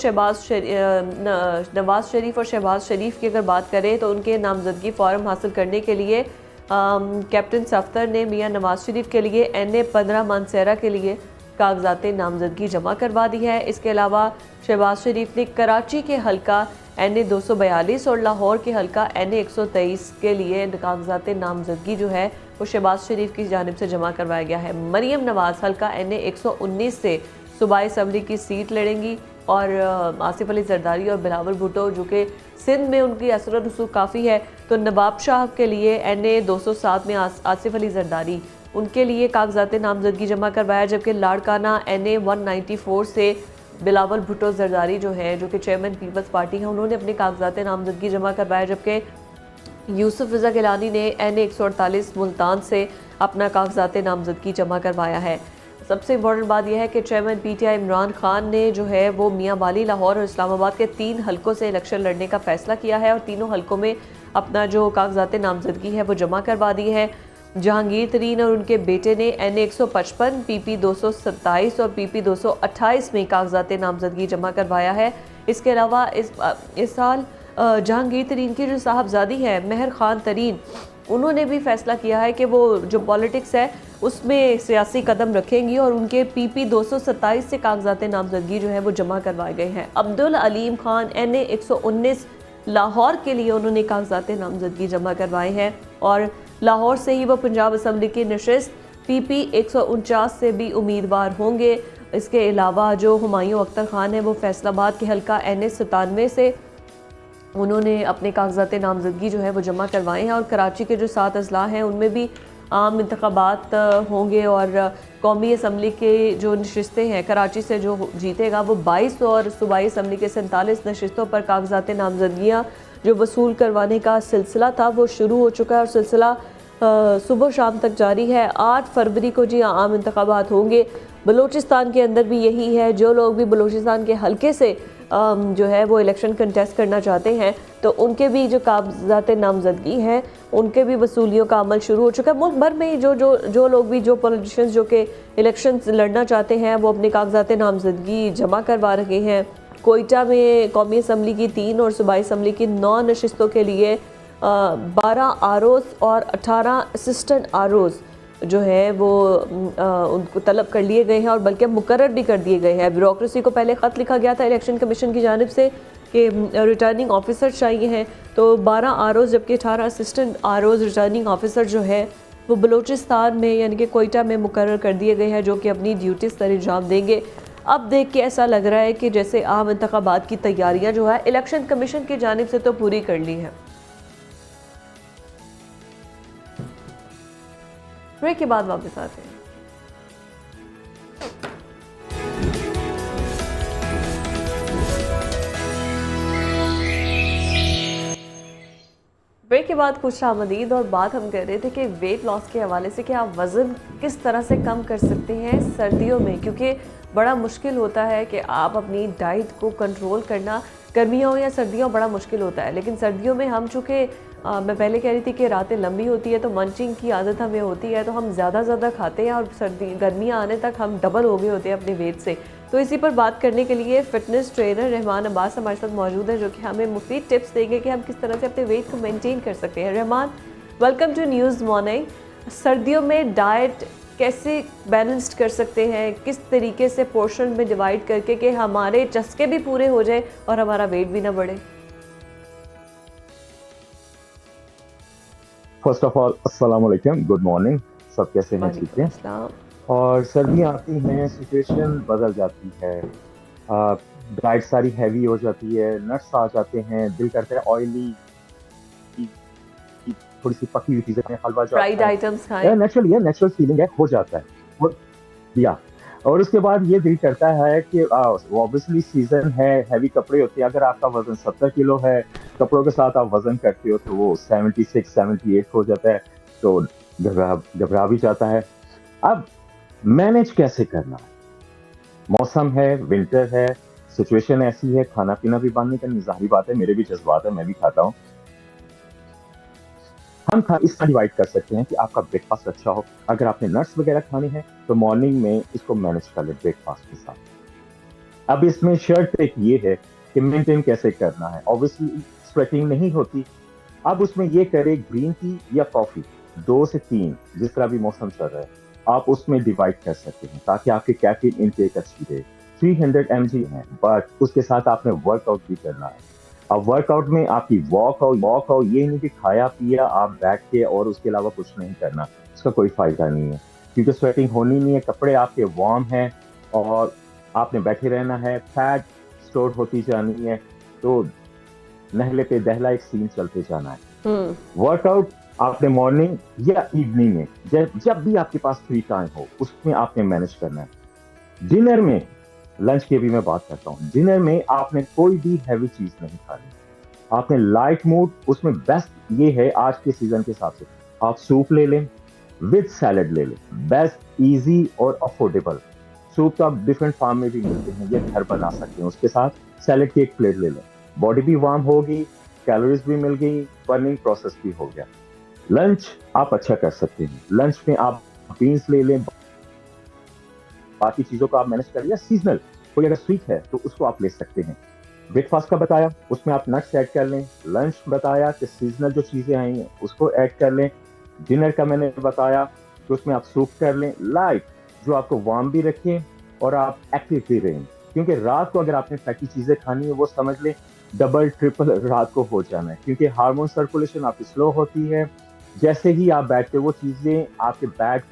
नवाज़ शरीफ और शहबाज शरीफ की अगर बात करें तो उनके नामज़दगी फॉर्म हासिल करने के लिए कैप्टन सफ्तर ने मियाँ नवाज़ शरीफ के लिए NA 15 मानसेरा के लिए कागज़ात नामज़दगी जमा करवा दी है। इसके अलावा शहबाज शरीफ ने कराची के हलका NA 242 और लाहौर के हलका NA 123 के लिए कागज़ात नामज़दगी जो है वो शहबाज शरीफ की जानिब से जमा करवाया गया है। मरीम नवाज़ हलका NA 119 से सूबाई असम्बली की सीट लड़ेंगी, और आसिफ अली जरदारी और बिलावल भुट्टो जो कि सिंध में उनकी असर और रसूख काफ़ी है, तो नवाब शाह के लिए NA 207 में आसिफ अली जरदारी उनके लिए कागज़ात नामज़दगी जमा करवाया, जबकि लाड़काना NA 194 से बिलावल भुट्टो जरदारी जो है जो कि चेयरमैन पीपल्स पार्टी है उन्होंने अपने कागज़ात नामज़दगी जमा करवाया, जबकि यूसुफ रज़ा गिलानी ने NA 148 मुल्तान से अपना कागज़ात नामज़दगी जमा करवाया है। सबसे इम्पॉर्टेंट बात यह है कि चेयरमैन PTI इमरान खान ने जो है वो मियाँ वाली, लाहौर और इस्लामाबाद के 3 हलकों से इलेक्शन लड़ने का फ़ैसला किया है, और तीनों हलकों में अपना जो कागज़ात नामज़दगी है वो जमा करवा दी है। जहांगीर तरीन और उनके बेटे ने NA 155, PP 227 और PP 228 में कागज़ात नामज़दगी जमा करवाया है। इसके अलावा इस साल जहांगीर तरीन की जो साहबजादी है महर खान तरीन, उन्होंने भी फ़ैसला किया है कि वो जो पॉलिटिक्स है उसमें सियासी कदम रखेंगी, और उनके PP 227 से कागज़ात नामज़दगी जो है वो जमा करवाए गए हैं। अब्दुल अलीम खान NA 119 लाहौर के लिए उन्होंने कागज़ात नामज़दगी जमा करवाए हैं, और लाहौर से ही वो पंजाब असम्बली की नशिस्त PP 149 से भी उम्मीदवार होंगे। इसके अलावा जो हुमायूं अख्तर खान है वो फैसलाबाद के हलका NA 97 से उन्होंने अपने कागज़ात नामज़दगी जो है वो जमा करवाए हैं, और कराची के जो 7 अजला हैं उनमें भी आम इंतखाबात होंगे, और कौमी असम्बली के जो नशिस्तें हैं कराची से जो जीतेगा वो 22 और सूबाई असम्बली के 47 नशिस्तों पर कागज़ात नामज़दगियाँ जो वसूल करवाने का सिलसिला था वो शुरू हो चुका है, और सिलसिला सुबह शाम तक जारी है। 8 फरवरी को जी आम इंतखाबात होंगे, बलूचिस्तान के अंदर भी यही है। जो लोग भी बलूचिस्तान के हल्के से जो है वो इलेक्शन कंटेस्ट करना चाहते हैं तो उनके भी जो कागजात नामजदगी है उनके भी वसूलियों का अमल शुरू हो चुका है। मुल्क भर में जो लोग भी, जो पॉलिटिशियंस जो कि इलेक्शन लड़ना चाहते हैं वो अपने कागजात नामजदगी जमा करवा रहे हैं। कोयटा में कौमी असम्बली की 3 और सूबाई असम्बली की 9 नशिस्तों के लिए 12 आरओज़ और 18 असिस्टेंट आरओज़ जो है वो उनको तलब कर लिए गए हैं और बल्कि मुकर्रर भी कर दिए गए हैं। ब्यूरोक्रेसी को पहले ख़त लिखा गया था इलेक्शन कमीशन की जानिब से कि रिटर्निंग ऑफिसर चाहिए हैं, तो 12 आरओज़ जबकि 18 असिस्टेंट आरओज़ रिटर्निंग ऑफिसर जो है वो बलूचिस्तान में यानी कि कोयटा में मुकर्रर कर दिए गए हैं, जो कि अपनी ड्यूटी सर अंजाम देंगे। अब देख के ऐसा लग रहा है कि जैसे आम इंतखाबात की तैयारियां जो है इलेक्शन कमीशन की जानिब से तो पूरी कर ली है। ब्रेक के बाद वापस आते हैं। ब्रेक के बाद खुश आमदीद। और बात हम कर रहे थे कि वेट लॉस के हवाले से कि आप वज़न किस तरह से कम कर सकते हैं सर्दियों में, क्योंकि बड़ा मुश्किल होता है कि आप अपनी डाइट को कंट्रोल करना, गर्मियों या सर्दियों बड़ा मुश्किल होता है। लेकिन सर्दियों में हम चूँकि मैं पहले कह रही थी कि रातें लंबी होती है तो मंचिंग की आदत हमें होती है, तो हम ज़्यादा खाते हैं और गर्मियाँ आने तक हम डबल हो गए होते हैं अपने वेट से। तो इसी पर बात करने के लिए फ़िटनेस ट्रेनर रहमान अब्बास हमारे साथ मौजूद है, जो कि हमें मुफीद टिप्स देंगे कि हम किस तरह से अपने वेट को मेंटेन कर सकते हैं। Rahman, welcome to news morning. सर्दियों में डाइट कैसे बैलेंस्ड कर सकते हैं, किस तरीके से पोर्शन में डिवाइड करके कि हमारे चस्के भी पूरे हो जाए और हमारा वेट भी ना बढ़े? फर्स्ट ऑफ ऑल अस्सलाम वालेकुम, गुड मॉर्निंग। सब कैसे हैं? ठीक है। और सर्दियाँ आती हैं, सिचुएशन बदल जाती है, डाइट सारी हैवी हो जाती है, नट्स आ जाते हैं, दिल करता है ऑयली थोड़ी सी पकी हुई चीजें, हलवा जो फ्राइड आइटम्स खाएं। नेचुरल फीलिंग है, हो जाता है। और उसके बाद ये दिल करता है कि ऑब्वियसली सीजन है, हैवी कपड़े होते हैं। अगर आपका वजन 70 किलो है, कपड़ों के साथ आप वजन करते हो तो वो 76 78 हो जाता है, तो घबरा भी जाता है। अब मैनेज कैसे करना है? मौसम है, विंटर है, सिचुएशन ऐसी है, खाना पीना भी बंद नहीं करनी, जाहिर बात है, मेरे भी जज्बात है, मैं भी खाता हूँ। हम इस तरह डिवाइड कर सकते हैं कि आपका ब्रेकफास्ट अच्छा हो। अगर आपने नट्स वगैरह खाने हैं तो मॉर्निंग में इसको मैनेज कर ले ब्रेकफास्ट के साथ। अब इसमें शर्त एक ये है कि मेंटेन कैसे करना है। ऑब्वियसली स्वेटिंग नहीं होती। अब उसमें ये करे ग्रीन टी या कॉफी 2 से 3, जिस तरह भी मौसम चल रहा है, आप उसमें डिवाइड कर सकते हैं ताकि आपकी कैफीन इनटेक अच्छी रहे। 300 mg है, बट उसके साथ आपने वर्कआउट भी करना है। अब वर्कआउट में आपकी वॉक हो, ये नहीं कि खाया पिया आप बैठ के और उसके अलावा कुछ नहीं करना, इसका कोई फायदा नहीं है, क्योंकि स्वेटिंग होनी नहीं है, कपड़े आपके वार्म हैं और आपने बैठे रहना है, फैट स्टोर होती जानी है, तो नहले पे दहला एक सीन चलते जाना है। वर्कआउट आपने मॉर्निंग या इवनिंग में, जब भी आपके पास फ्री टाइम हो, उसमें आपने मैनेज करना है। डिनर में, लंच की भी मैं बात करता हूँ, डिनर में आपने कोई भी हैवी चीज नहीं खानी, आपने लाइट मूड। उसमें बेस्ट ये है आज के सीजन के हिसाब से, आप सूप ले लें विद सैलड ले लें, बेस्ट इजी और अफोर्डेबल। सूप तो आप डिफरेंट फार्म में भी मिलते हैं, ये घर बना सकते हैं, उसके साथ सैलड की एक प्लेट ले लें, बॉडी भी वार्म होगी, कैलोरीज भी मिल गई, बर्निंग प्रोसेस भी हो गया। लंच आप अच्छा कर सकते हैं, लंच में आप बीन्स ले लें, बाकी चीजों को आप मैनेज कर लिया। सीजनल कोई अगर स्वीट है तो उसको आप ले सकते हैं। ब्रेकफास्ट का बताया, उसमें आप नट्स ऐड कर लें। लंच बताया कि सीजनल जो चीजें आई हैं उसको ऐड कर लें। डिनर का मैंने बताया कि उसमें आप सूप कर लें, लाइट जो आपको वार्म भी रखें और आप एक्टिव भी रहें, क्योंकि रात को अगर आपने फैटी चीजें खानी है, वो समझ लें डबल ट्रिपल रात को हो जाना है, क्योंकि हार्मोन सर्कुलेशन आपकी स्लो होती है। जैसे ही आप बैठते, वो चीजें आपके बैड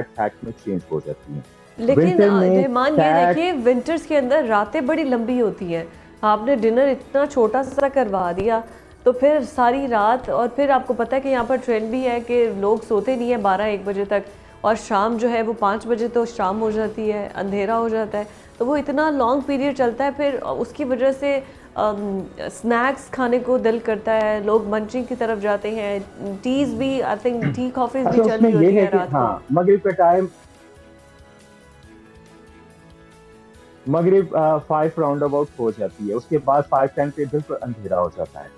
फैट में चेंज हो जाती हैं। लेकिन रहमान, ये देखिए विंटर्स के अंदर रातें बड़ी लंबी होती हैं, आपने डिनर इतना छोटा सा करवा दिया तो फिर सारी रात, और फिर आपको पता है कि यहाँ पर ट्रेंड भी है कि लोग सोते नहीं है 12-1 बजे तक, और शाम जो है वो 5 बजे तो शाम हो जाती है, अंधेरा हो जाता है, तो वो इतना लॉन्ग पीरियड चलता है। फिर उसकी वजह से स्नैक्स खाने को दिल करता है, लोग मंचिंग की तरफ जाते हैं, टीज भी, आई थिंक टी कॉफीज भी चल रही होती है रात को। मगरिब का टाइम मगरिब 5 राउंड अबाउट हो जाती है, उसके बाद 5:10 पे बिल्कुल अंधेरा हो जाता है।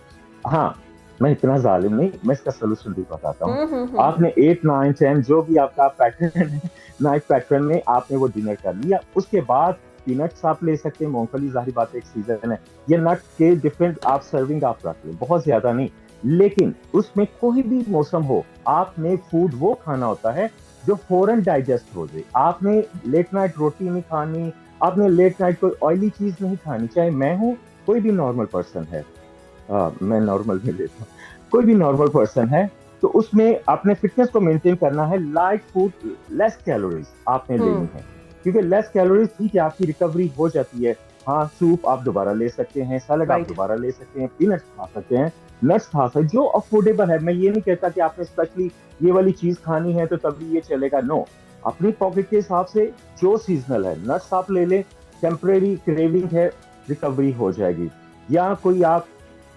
हाँ, मैं इतना जालिम नहीं, मैं इसका सोल्यूशन भी बताता हूँ। आपने 8, 9, 10 जो भी आपका पैटर्न है, नाइट पैटर्न में आपने वो डिनर कर लिया, उसके बाद पीनट्स आप ले सकते हैं, मूंगफली ज़ाहिर बात है एक सीजन है, ये नट के डिफरेंट आप सर्विंग आप रख लें, बहुत ज्यादा नहीं, लेकिन उसमें कोई भी मौसम हो, आपने फूड वो खाना होता है जो फौरन डाइजेस्ट हो जाए। आपने लेट नाइट रोटी नहीं खानी, आपने लेट नाइट कोई ऑयली चीज नहीं खानी, चाहे मैं हूँ, कोई भी नॉर्मल पर्सन है, मैं नॉर्मल में लेता हूँ, कोई भी नॉर्मल पर्सन है, तो उसमें अपने फिटनेस को मेंटेन करना है, लाइट फूड, लेस कैलोरीज आपने लेनी है, क्योंकि लेस कैलोरीज ठीक है, आपकी रिकवरी हो जाती है। हाँ, सूप आप दोबारा ले सकते हैं, सैलड आप राइट। दोबारा ले सकते हैं, पीनट्स खा सकते हैं, नट्स खा सकते हैं, जो अफोर्डेबल है। मैं ये नहीं कहता कि आपने स्पेशली ये वाली चीज खानी है तो तभी ये चलेगा, नो, अपनी पॉकेट के हिसाब से जो सीजनल है, नट्स आप ले लें, टेम्परेरी क्रेविंग है, रिकवरी हो जाएगी। या कोई आप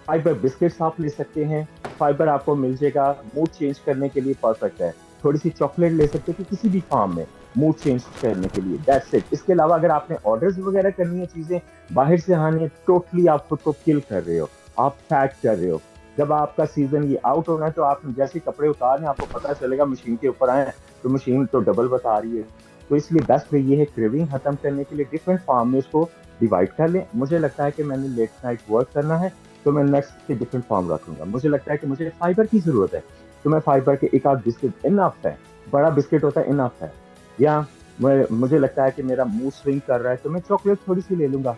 फाइबर बिस्किट्स आप ले सकते हैं, फाइबर आपको मिल जाएगा, मूड चेंज करने के लिए परफेक्ट है। थोड़ी सी चॉकलेट ले सकते हैं किसी भी फॉर्म में मूड चेंज करने के लिए, दैट्स इट। इसके अलावा अगर आपने ऑर्डर्स वगैरह करनी है, चीजें बाहर से आनी है, टोटली आप खुद को किल कर रहे हो, आप फैट कर रहे हो। जब आपका सीजन ये आउट होना है तो आप जैसे कपड़े उतारने आपको पता चलेगा मशीन के ऊपर आए तो मशीन तो डबल बता रही है। तो इसलिए बेस्ट वे ये है, क्रेविंग खत्म करने के लिए डिफरेंट फॉर्म में उसको डिवाइड कर लें। मुझे लगता है कि मैंने लेट नाइट वर्क करना है तो मैं नट्स के डिफरेंट फॉर्म रखूंगा। मुझे लगता है कि मुझे फाइबर की जरूरत है तो मैं फाइबर के एक आध बिस्किट इनफ है, बड़ा बिस्किट होता है इनफ है। या मुझे लगता है कि मेरा मूड स्विंग कर रहा है तो मैं चॉकलेट थोड़ी सी ले लूंगा।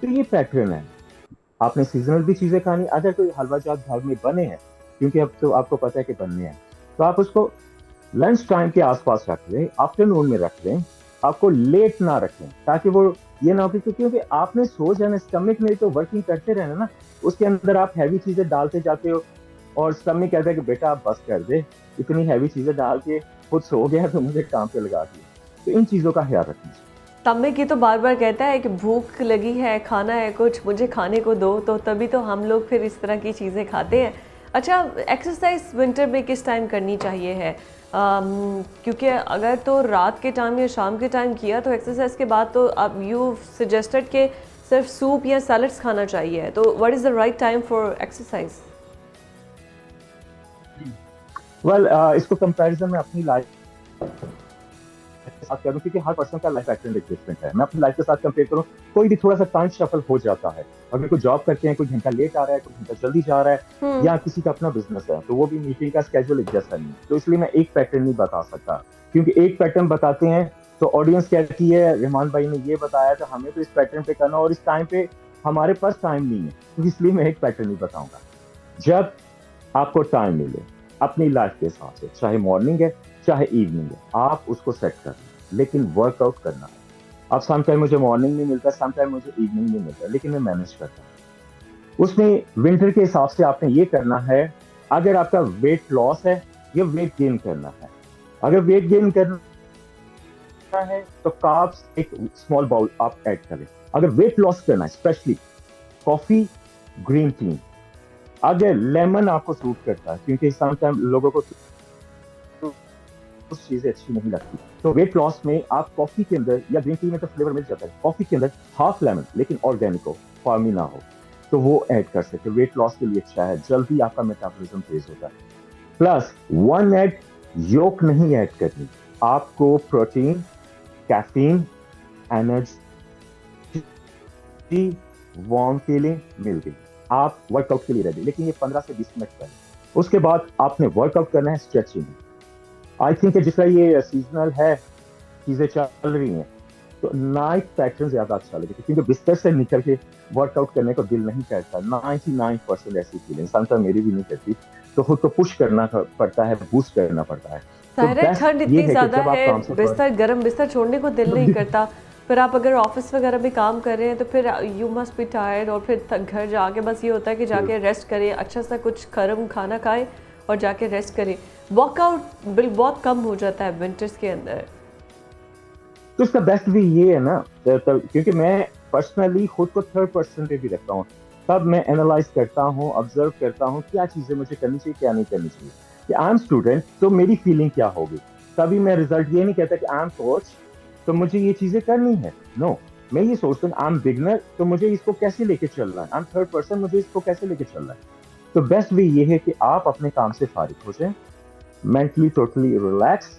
तो ये पैटर्न है। आपने सीजनल भी चीजें खानी, अगर कोई हलवा जात घर में बने हैं, क्योंकि अब तो आपको पता है कि बनने हैं, तो आप उसको लंच टाइम के आसपास रख लें, आफ्टरनून में रख लें, आपको लेट ना रखें, ताकि वो ये ना हो कि, क्योंकि आपने सो जाना, स्टमक में तो वर्किंग करते रहना ना, उसके अंदर आप हैवी चीजें डालते जाते हो और स्टमक कहता है कि बेटा आप बस कर दे, इतनी हैवी चीजें डाल के खुद सो गया तो मुझे काम पे लगा दिया। तो इन चीजों का ख्याल रखना चाहिए। तब की तो बार बार कहता है कि भूख लगी है, खाना है कुछ, मुझे खाने को दो, तो तभी तो हम लोग फिर इस तरह की चीज़ें खाते हैं। अच्छा, एक्सरसाइज विंटर में किस टाइम करनी चाहिए है? क्योंकि अगर तो रात के टाइम या शाम के टाइम किया तो एक्सरसाइज के बाद तो अब यू सजेस्टेड कि सिर्फ सूप या सैलड्स खाना चाहिए, तो what is the right time for exercise? Well, इसको कंपैरिजन में अपनी लाइफ के साथ करूं, क्योंकि हर पर्सन का लाइफ पैटर्न डिफरेंट है। मैं अपनी लाइफ के साथ कंपेयर करूं, कोई भी थोड़ा सा टाइम शफल हो जाता है। अगर कोई जॉब करते हैं, कोई घंटा लेट आ रहा है, कोई घंटा जल्दी जा रहा है, या किसी का अपना बिजनेस है, तो वो भी मीटिंग का स्केड्यूल एक जैसा नहीं, तो इसलिए मैं एक पैटर्न नहीं बता सकता, क्योंकि एक पैटर्न बताते हैं तो ऑडियंस कहती है रहमान भाई ने ये बताया तो हमें तो इस पैटर्न पे करना, और इस टाइम पे हमारे पास टाइम नहीं है, तो इसलिए मैं एक पैटर्न नहीं बताऊंगा। जब आपको टाइम मिले अपनी लाइफ के हिसाब से, चाहे मॉर्निंग है चाहे इवनिंग है, आप उसको सेट कर, लेकिन वर्कआउट करना है। अब सम टाइम मुझे मॉर्निंग में मिलता है, सम टाइम मुझे इवनिंग में मिलता है, लेकिन मैं मैनेज करता हूँ। उसमें विंटर के हिसाब से आपने ये करना है, अगर आपका वेट लॉस है या वेट गेन करना है, अगर वेट गेन करना है तो कार्ब्स एक स्मॉल बाउल आप ऐड करें। अगर वेट लॉस करना है, स्पेशली कॉफी, ग्रीन टी, अगर लेमन आपको सूट करता है, क्योंकि सम टाइम लोगों को कुछ चीजें अच्छी नहीं लगती, तो वेट लॉस में आप कॉफी के अंदर या ग्रीन टी में तो फ्लेवर मिल जाता है, कॉफी के अंदर हाफ लेमन, लेकिन ऑर्गेनिक हो, फार्मी ना हो, तो वो ऐड कर सकते हैं। वेट लॉस के लिए अच्छा है, जल्दी आपका मेटाबॉलिज्म तेज होता है। प्लस 1 ऐड योक नहीं ऐड करनी, आपको protein, caffeine, energy, warm feeling मिल गई, आप वर्कआउट के लिए रेडी। लेकिन ये 15 से 20 मिनट पहले, उसके बाद आपने वर्कआउट करना है, स्ट्रेचिंग। आई थिंक जिस तरह ये सीजनल है, चीजें चल रही हैं, तो नाइट पैटर्न ज्यादा अच्छा लगेगा, क्योंकि बिस्तर से निकल के वर्कआउट करने को दिल नहीं करता। 99% ऐसी फीलिंग समटाइम मेरी भी नहीं करती, तो खुद को पुश करना पड़ता है, बूस्ट करना पड़ता है। तो ठंड इतनी ज्यादा है, बिस्तर गर्म बिस्तर छोड़ने को दिल नहीं करता। फिर आप अगर ऑफिस वगैरह भी काम कर रहे हैं तो फिर यू मस्ट बी टायर्ड, और फिर घर जाके बस ये होता है कि जाके रेस्ट करें, अच्छा सा कुछ गर्म खाना खाएं और जाके रेस्ट करें। वर्कआउट बिल बहुत कम हो जाता है विंटर्स के अंदर। तो इसका बेस्ट भी ये है ना, क्योंकि मैं पर्सनली खुद को थर्ड पर्सन पे भी रखता हूँ, तब मैं एनालाइज करता हूँ, ऑब्जर्व करता हूँ क्या चीजें मुझे करनी चाहिए, क्या नहीं करनी चाहिए। कि आई एम स्टूडेंट तो मेरी फीलिंग क्या होगी, तभी मैं रिजल्ट ये नहीं कहता कि आई एम कोच तो मुझे ये चीजें करनी है। नो, मैं ये सोचता हूँ आई एम बिगनर, तो मुझे इसको कैसे लेके चलना है, आई एम थर्ड पर्सन, मुझे इसको कैसे लेके चलना है। तो बेस्ट वे ये है कि आप अपने काम से फारिग हो जाएं, मेंटली टोटली रिलैक्स।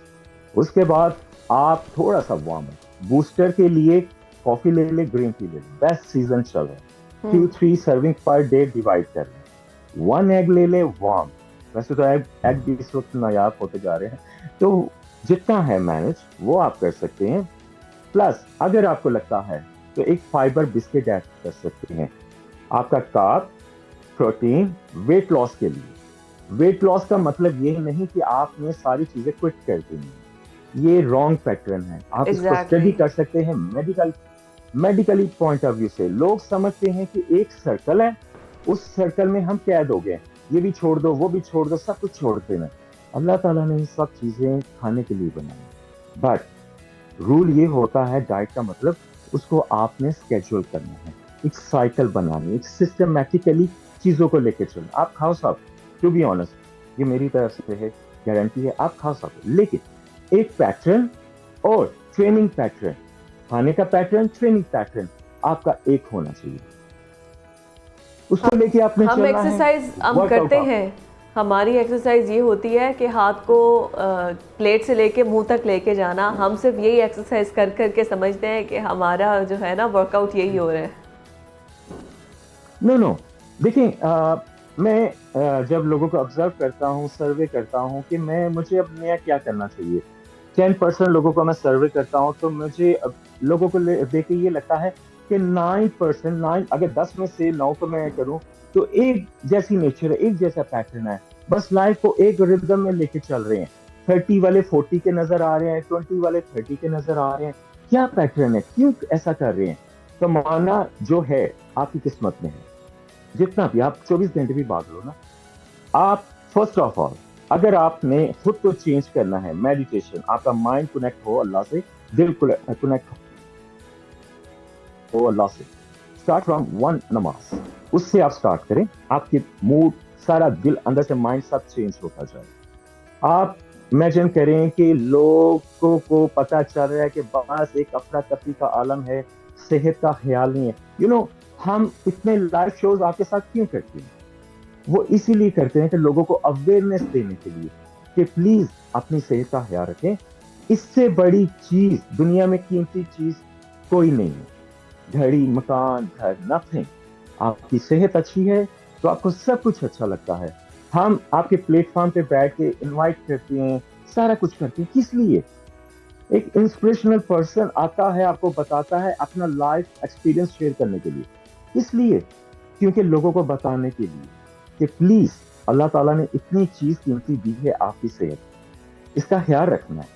उसके बाद आप थोड़ा सा वार्म है, बूस्टर के लिए कॉफी ले ले, ग्रीन टी ले ले, बेस्ट सीजन चल रहा है। 2-3 सर्विंग पर डे डिवाइड कर लें, 1 एग ले ले वार्म, वैसे तो एग भी इस वक्त नायाब होते जा रहे हैं, तो जितना है मैनेज वो आप कर सकते हैं। प्लस अगर आपको लगता है तो एक फाइबर बिस्किट ऐड कर सकते हैं, आपका कार्ब, प्रोटीन, वेट लॉस के लिए। वेट लॉस का मतलब ये नहीं कि आपने सारी चीजें क्विट कर दी, ये रॉन्ग पैटर्न है। आप इसको स्टडी कर सकते हैं मेडिकली पॉइंट ऑफ व्यू से। लोग समझते हैं कि एक सर्कल है, उस सर्कल में हम कैद हो गए, ये भी छोड़ दो, वो भी छोड़ दो, सब कुछ छोड़ देना। अल्लाह ताला ने ये सब चीजें खाने के लिए बनाई, बट रूल ये होता है डाइट का मतलब उसको आपने स्केड्यूल करना है, एक साइकिल बनानी, एक सिस्टमैटिकली चीजों को लेकर चलना। आप खाओ सब, टू बी ऑनेस्ट, ये मेरी तरफ से है, गारंटी है, आप खा सब, लेकिन एक पैटर्न और ट्रेनिंग पैटर्न, खाने का पैटर्न, ट्रेनिंग पैटर्न आपका एक होना चाहिए, उसको लेके आपने हम एक्सरसाइज हम करते हैं, हमारी एक्सरसाइज ये होती है कि हाथ को प्लेट से लेके मुंह तक लेके जाना। हम सिर्फ यही एक्सरसाइज कर करके समझते हैं कि हमारा जो है ना वर्कआउट यही हो रहा है। नो देखिए, मैं जब लोगों को ऑब्जर्व करता हूँ, सर्वे करता हूँ कि मुझे अब नया क्या करना चाहिए, 10% लोगों को मैं सर्वे करता हूँ, तो मुझे लोगों को देख के ये लगता है कि 9%, अगर 10 में से 9 को मैं करूँ तो एक जैसी नेचर है, एक जैसा पैटर्न है, बस लाइफ को एक रिदम में लेके चल रहे हैं। 30 वाले 40 के नजर आ रहे हैं, 20 वाले 30 के नजर आ रहे हैं, क्या पैटर्न है, क्यों ऐसा कर रहे हैं? तो माना जो है आपकी किस्मत में है, जितना भी आप 24 घंटे भी भाग लो ना, आप फर्स्ट ऑफ ऑल अगर आपने खुद को चेंज करना है, मेडिटेशन, आपका माइंड कनेक्ट हो अल्लाह से, दिल कनेक्ट हो अल्लाह से, स्टार्ट फ्रॉम 1 नमाज, उससे आप स्टार्ट करें, आपके मूड, सारा दिल, अंदर से माइंड सब चेंज होता जाए। आप इमेजिन करें कि लोगों को पता चल रहा है कि बस एक अफरा तफरी का आलम है, सेहत का ख्याल नहीं है। हम इतने लाइव शोज आपके साथ क्यों करते हैं? वो इसीलिए करते हैं कि लोगों को अवेयरनेस देने के लिए कि प्लीज अपनी सेहत का ख्याल रखें। इससे बड़ी चीज दुनिया में, कीमती चीज कोई नहीं है, घड़ी, मकान, घर, नथिंग। आपकी सेहत अच्छी है तो आपको सब कुछ अच्छा लगता है। हम आपके प्लेटफॉर्म पे बैठ के इनवाइट करते हैं, सारा कुछ करते हैं, किस लिए? एक इंस्पिरेशनल पर्सन आता है, आपको बताता है अपना लाइफ एक्सपीरियंस शेयर करने के लिए, इसलिए क्योंकि लोगों को बताने के लिए कि प्लीज अल्लाह ताला ने इतनी चीज कीमती दी है, आपकी सेहत, इसका ख्याल रखना है,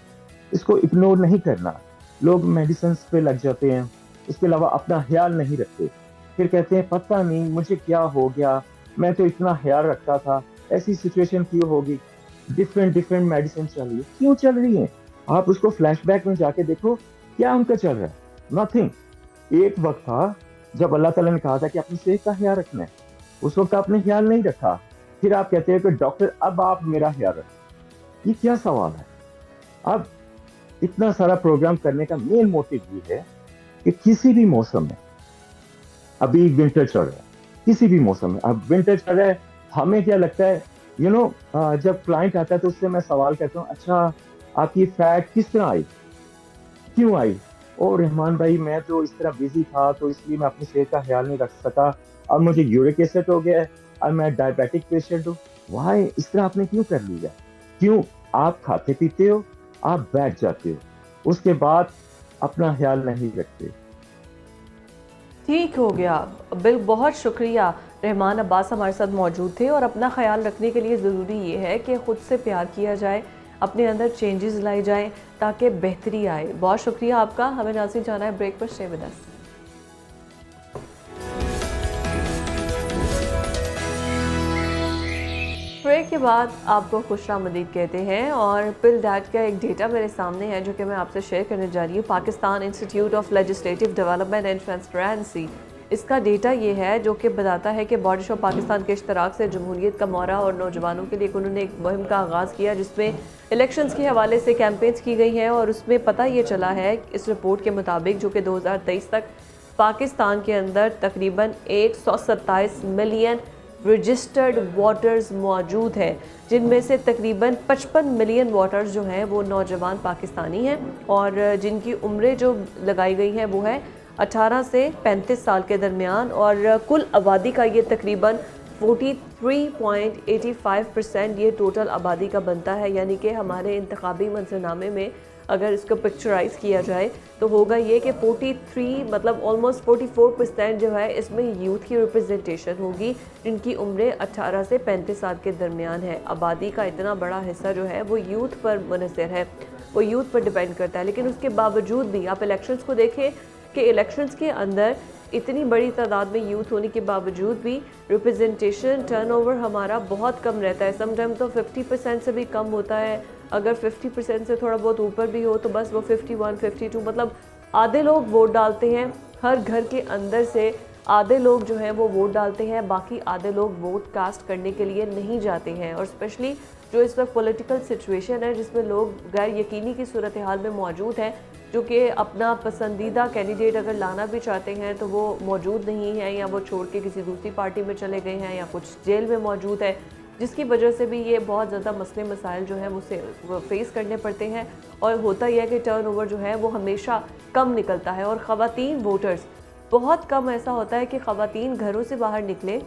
इसको इग्नोर नहीं करना। लोग मेडिसिन पे लग जाते हैं, इसके अलावा अपना ख्याल नहीं रखते, फिर कहते हैं पता नहीं मुझे क्या हो गया, मैं तो इतना ख्याल रखता था, ऐसी सिचुएशन क्यों होगी? डिफरेंट मेडिसिन चल रही है, क्यों चल रही है? आप उसको फ्लैशबैक में जाके देखो, क्या उनका चल रहा है? नथिंग। एक वक्त था जब अल्लाह ताला ने कहा था कि अपनी सेहत का ख्याल रखना है, उस वक्त आपने ख्याल नहीं रखा, फिर आप कहते हैं कि डॉक्टर अब आप मेरा ख्याल रखें। ये क्या सवाल है? अब इतना सारा प्रोग्राम करने का मेन मोटिव ये है कि किसी भी मौसम में, अभी विंटर चल रहा है, किसी भी मौसम में, अब विंटर चल रहा है, हमें क्या लगता है, जब क्लाइंट आता है तो उससे मैं सवाल करता हूँ, अच्छा आपकी फैट किस तरह आई, क्यों आई? और रहमान भाई, मैं तो इस तरह बिजी था तो इसलिए मैं अपनी सेहत का ख्याल नहीं रख सका, अब मुझे यूरिक एसिड हो गया है, अब मैं डायबिटिक पेशेंट हूँ। वाई, इस तरह आपने क्यों कर लिया? क्यों? आप खाते पीते हो, आप बैठ जाते हो, उसके बाद अपना ख्याल नहीं रखते। ठीक हो गया, बिल बहुत शुक्रिया। रहमान अब्बास हमारे साथ मौजूद थे, और अपना ख्याल रखने के लिए ज़रूरी ये है कि ख़ुद से प्यार किया जाए, अपने अंदर चेंजेस लाई जाएं ताकि बेहतरी आए। बहुत शुक्रिया आपका। हमें नासिर जाना है ब्रेक पर, स्टे विद अस। ब्रेक के बाद आपको खुशामदीद कहते हैं, और पिल डैट का एक डेटा मेरे सामने है जो कि मैं आपसे शेयर करने जा रही हूँ। Pakistan institute of legislative development and transparency इसका डेटा ये है जो कि बताता है कि बॉडी शॉप पाकिस्तान के इश्तराक से जमहूरियत का मौरा और नौजवानों के लिए उन्होंने एक मुहिम का आगाज़ किया जिसमें इलेक्शंस के हवाले से कैंपेन्स की गई हैं। और उसमें पता ये चला है इस रिपोर्ट के मुताबिक जो कि 2023 तक पाकिस्तान के अंदर तकरीबन 127 मिलियन रजिस्टर्ड वोटर्स मौजूद है, जिनमें से तकरीबन 55 मिलियन वोटर्स जो हैं वो नौजवान पाकिस्तानी हैं और जिनकी उम्रें जो लगाई गई हैं वो है 18 से 35 साल के दरमियान। और कुल आबादी का ये तकरीबन 43.85% ये टोटल आबादी का बनता है। यानी कि हमारे इंतखाबी मंजरनामे में अगर इसको पिक्चराइज किया जाए तो होगा ये कि 43 मतलब ऑलमोस्ट 44% जो है इसमें यूथ की रिप्रेजेंटेशन होगी जिनकी उम्रें 18 से 35 साल के दरमियान है। आबादी का इतना बड़ा हिस्सा जो है वो यूथ पर मुनहसर है, वो यूथ पर डिपेंड करता है। लेकिन उसके बावजूद भी आप इलेक्शंस को देखें कि इलेक्शंस के अंदर इतनी बड़ी तादाद में यूथ होने के बावजूद भी रिप्रेजेंटेशन टर्नओवर हमारा बहुत कम रहता है। समटाइम तो 50% से भी कम होता है। अगर 50% से थोड़ा बहुत ऊपर भी हो तो बस वो 51, 52 मतलब आधे लोग वोट डालते हैं। हर घर के अंदर से आधे लोग जो हैं वो वोट डालते हैं, बाकी आधे लोग वोट कास्ट करने के लिए नहीं जाते हैं। और स्पेशली जो इस वक्त पॉलिटिकल सिचुएशन है जिसमें लोग गैर यकीनी की सूरत हाल में मौजूद हैं, जो कि अपना पसंदीदा कैंडिडेट अगर लाना भी चाहते हैं तो वो मौजूद नहीं है या वो छोड़ के किसी दूसरी पार्टी में चले गए हैं या कुछ जेल में मौजूद है, जिसकी वजह से भी ये बहुत ज़्यादा मसले मसाइल जो हैं वो फेस करने पड़ते हैं। और होता यह है कि टर्नओवर जो है वो हमेशा कम निकलता है और ख़वातीन वोटर्स बहुत कम ऐसा होता है कि ख़वातीन घरों से बाहर निकले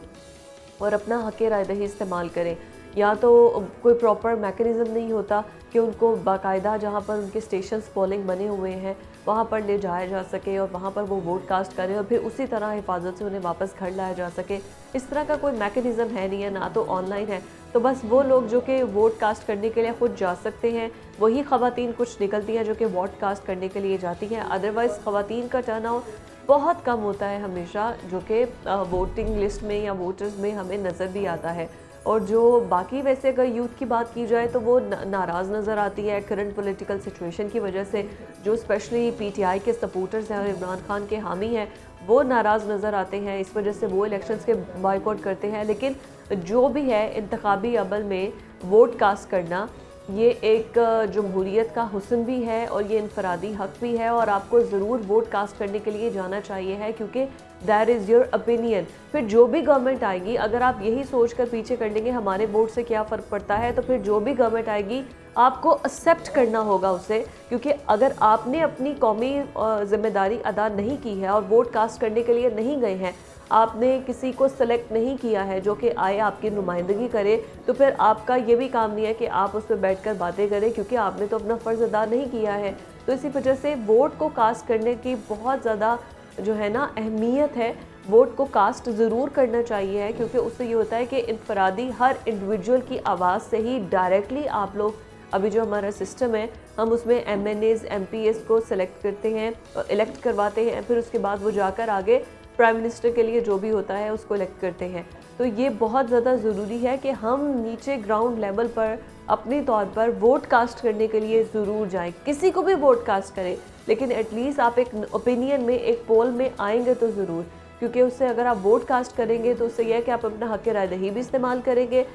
और अपना हक़ राय दही इस्तेमाल करें। या तो कोई प्रॉपर मैकेनिज़्म नहीं होता कि उनको बाकायदा जहाँ पर उनके स्टेशंस पोलिंग बने हुए हैं वहाँ पर ले जाया जा सके और वहाँ पर वो वोट कास्ट करें और फिर उसी तरह हिफाजत से उन्हें वापस घर लाया जा सके। इस तरह का कोई मैकेनिज़्म है नहीं है, ना तो ऑनलाइन है। तो बस वो लोग जो कि वोट कास्ट करने के लिए ख़ुद जा सकते हैं वही ख़वातीन कुछ निकलती हैं जो कि वोट कास्ट करने के लिए जाती हैं। अदरवाइज़ ख़वातीन का टर्नआउट बहुत कम होता है हमेशा, जो कि वोटिंग लिस्ट में या वोटर्स में हमें नज़र भी आता है। और जो बाकी वैसे अगर यूथ की बात की जाए तो वो नाराज़ नज़र आती है करंट पॉलिटिकल सिचुएशन की वजह से। जो स्पेशली पीटीआई के सपोर्टर्स हैं और इमरान खान के हामी हैं वो नाराज़ नज़र आते हैं, इस वजह से वो इलेक्शंस के बॉयकॉट करते हैं। लेकिन जो भी है इंतखाबी अमल में वोट कास्ट करना ये एक जमहूरियत का हुस्न भी है और ये इनफरादी हक़ भी है और आपको ज़रूर वोट कास्ट करने के लिए जाना चाहिए है, क्योंकि दैट इज़ योर ओपिनियन। फिर जो भी गवर्नमेंट आएगी अगर आप यही सोच कर पीछे कर लेंगे हमारे वोट से क्या फ़र्क पड़ता है, तो फिर जो भी गवर्नमेंट आएगी आपको एक्सेप्ट करना होगा उसे। क्योंकि अगर आपने अपनी कौमी ज़िम्मेदारी अदा नहीं की है और वोट कास्ट करने के लिए नहीं गए हैं, आपने किसी को सेलेक्ट नहीं किया है जो कि आए आपकी नुमाइंदगी करे, तो फिर आपका ये भी काम नहीं है कि आप उस पर बैठकर बातें करें, क्योंकि आपने तो अपना फ़र्ज़ अदा नहीं किया है। तो इसी वजह से वोट को कास्ट करने की बहुत ज़्यादा जो है ना अहमियत है। वोट को कास्ट ज़रूर करना चाहिए है, क्योंकि उससे ये होता है कि इनफरादी हर इंडिविजुअल की आवाज़ से ही डायरेक्टली आप लोग अभी जो हमारा सिस्टम है हम उसमें MNAs MPs को सेलेक्ट करते हैं, इलेक्ट करवाते हैं, फिर उसके बाद वो जाकर आगे प्राइम मिनिस्टर के लिए जो भी होता है उसको इलेक्ट करते हैं। तो ये बहुत ज़्यादा ज़रूरी है कि हम नीचे ग्राउंड लेवल पर अपने तौर पर वोट कास्ट करने के लिए ज़रूर जाएं। किसी को भी वोट कास्ट करें, लेकिन एटलीस्ट आप एक ओपिनियन में एक पोल में आएंगे तो ज़रूर, क्योंकि उससे अगर आप वोट कास्ट करेंगे तो उससे यह है कि आप अपना हक़ राय दही भी इस्तेमाल करेंगे।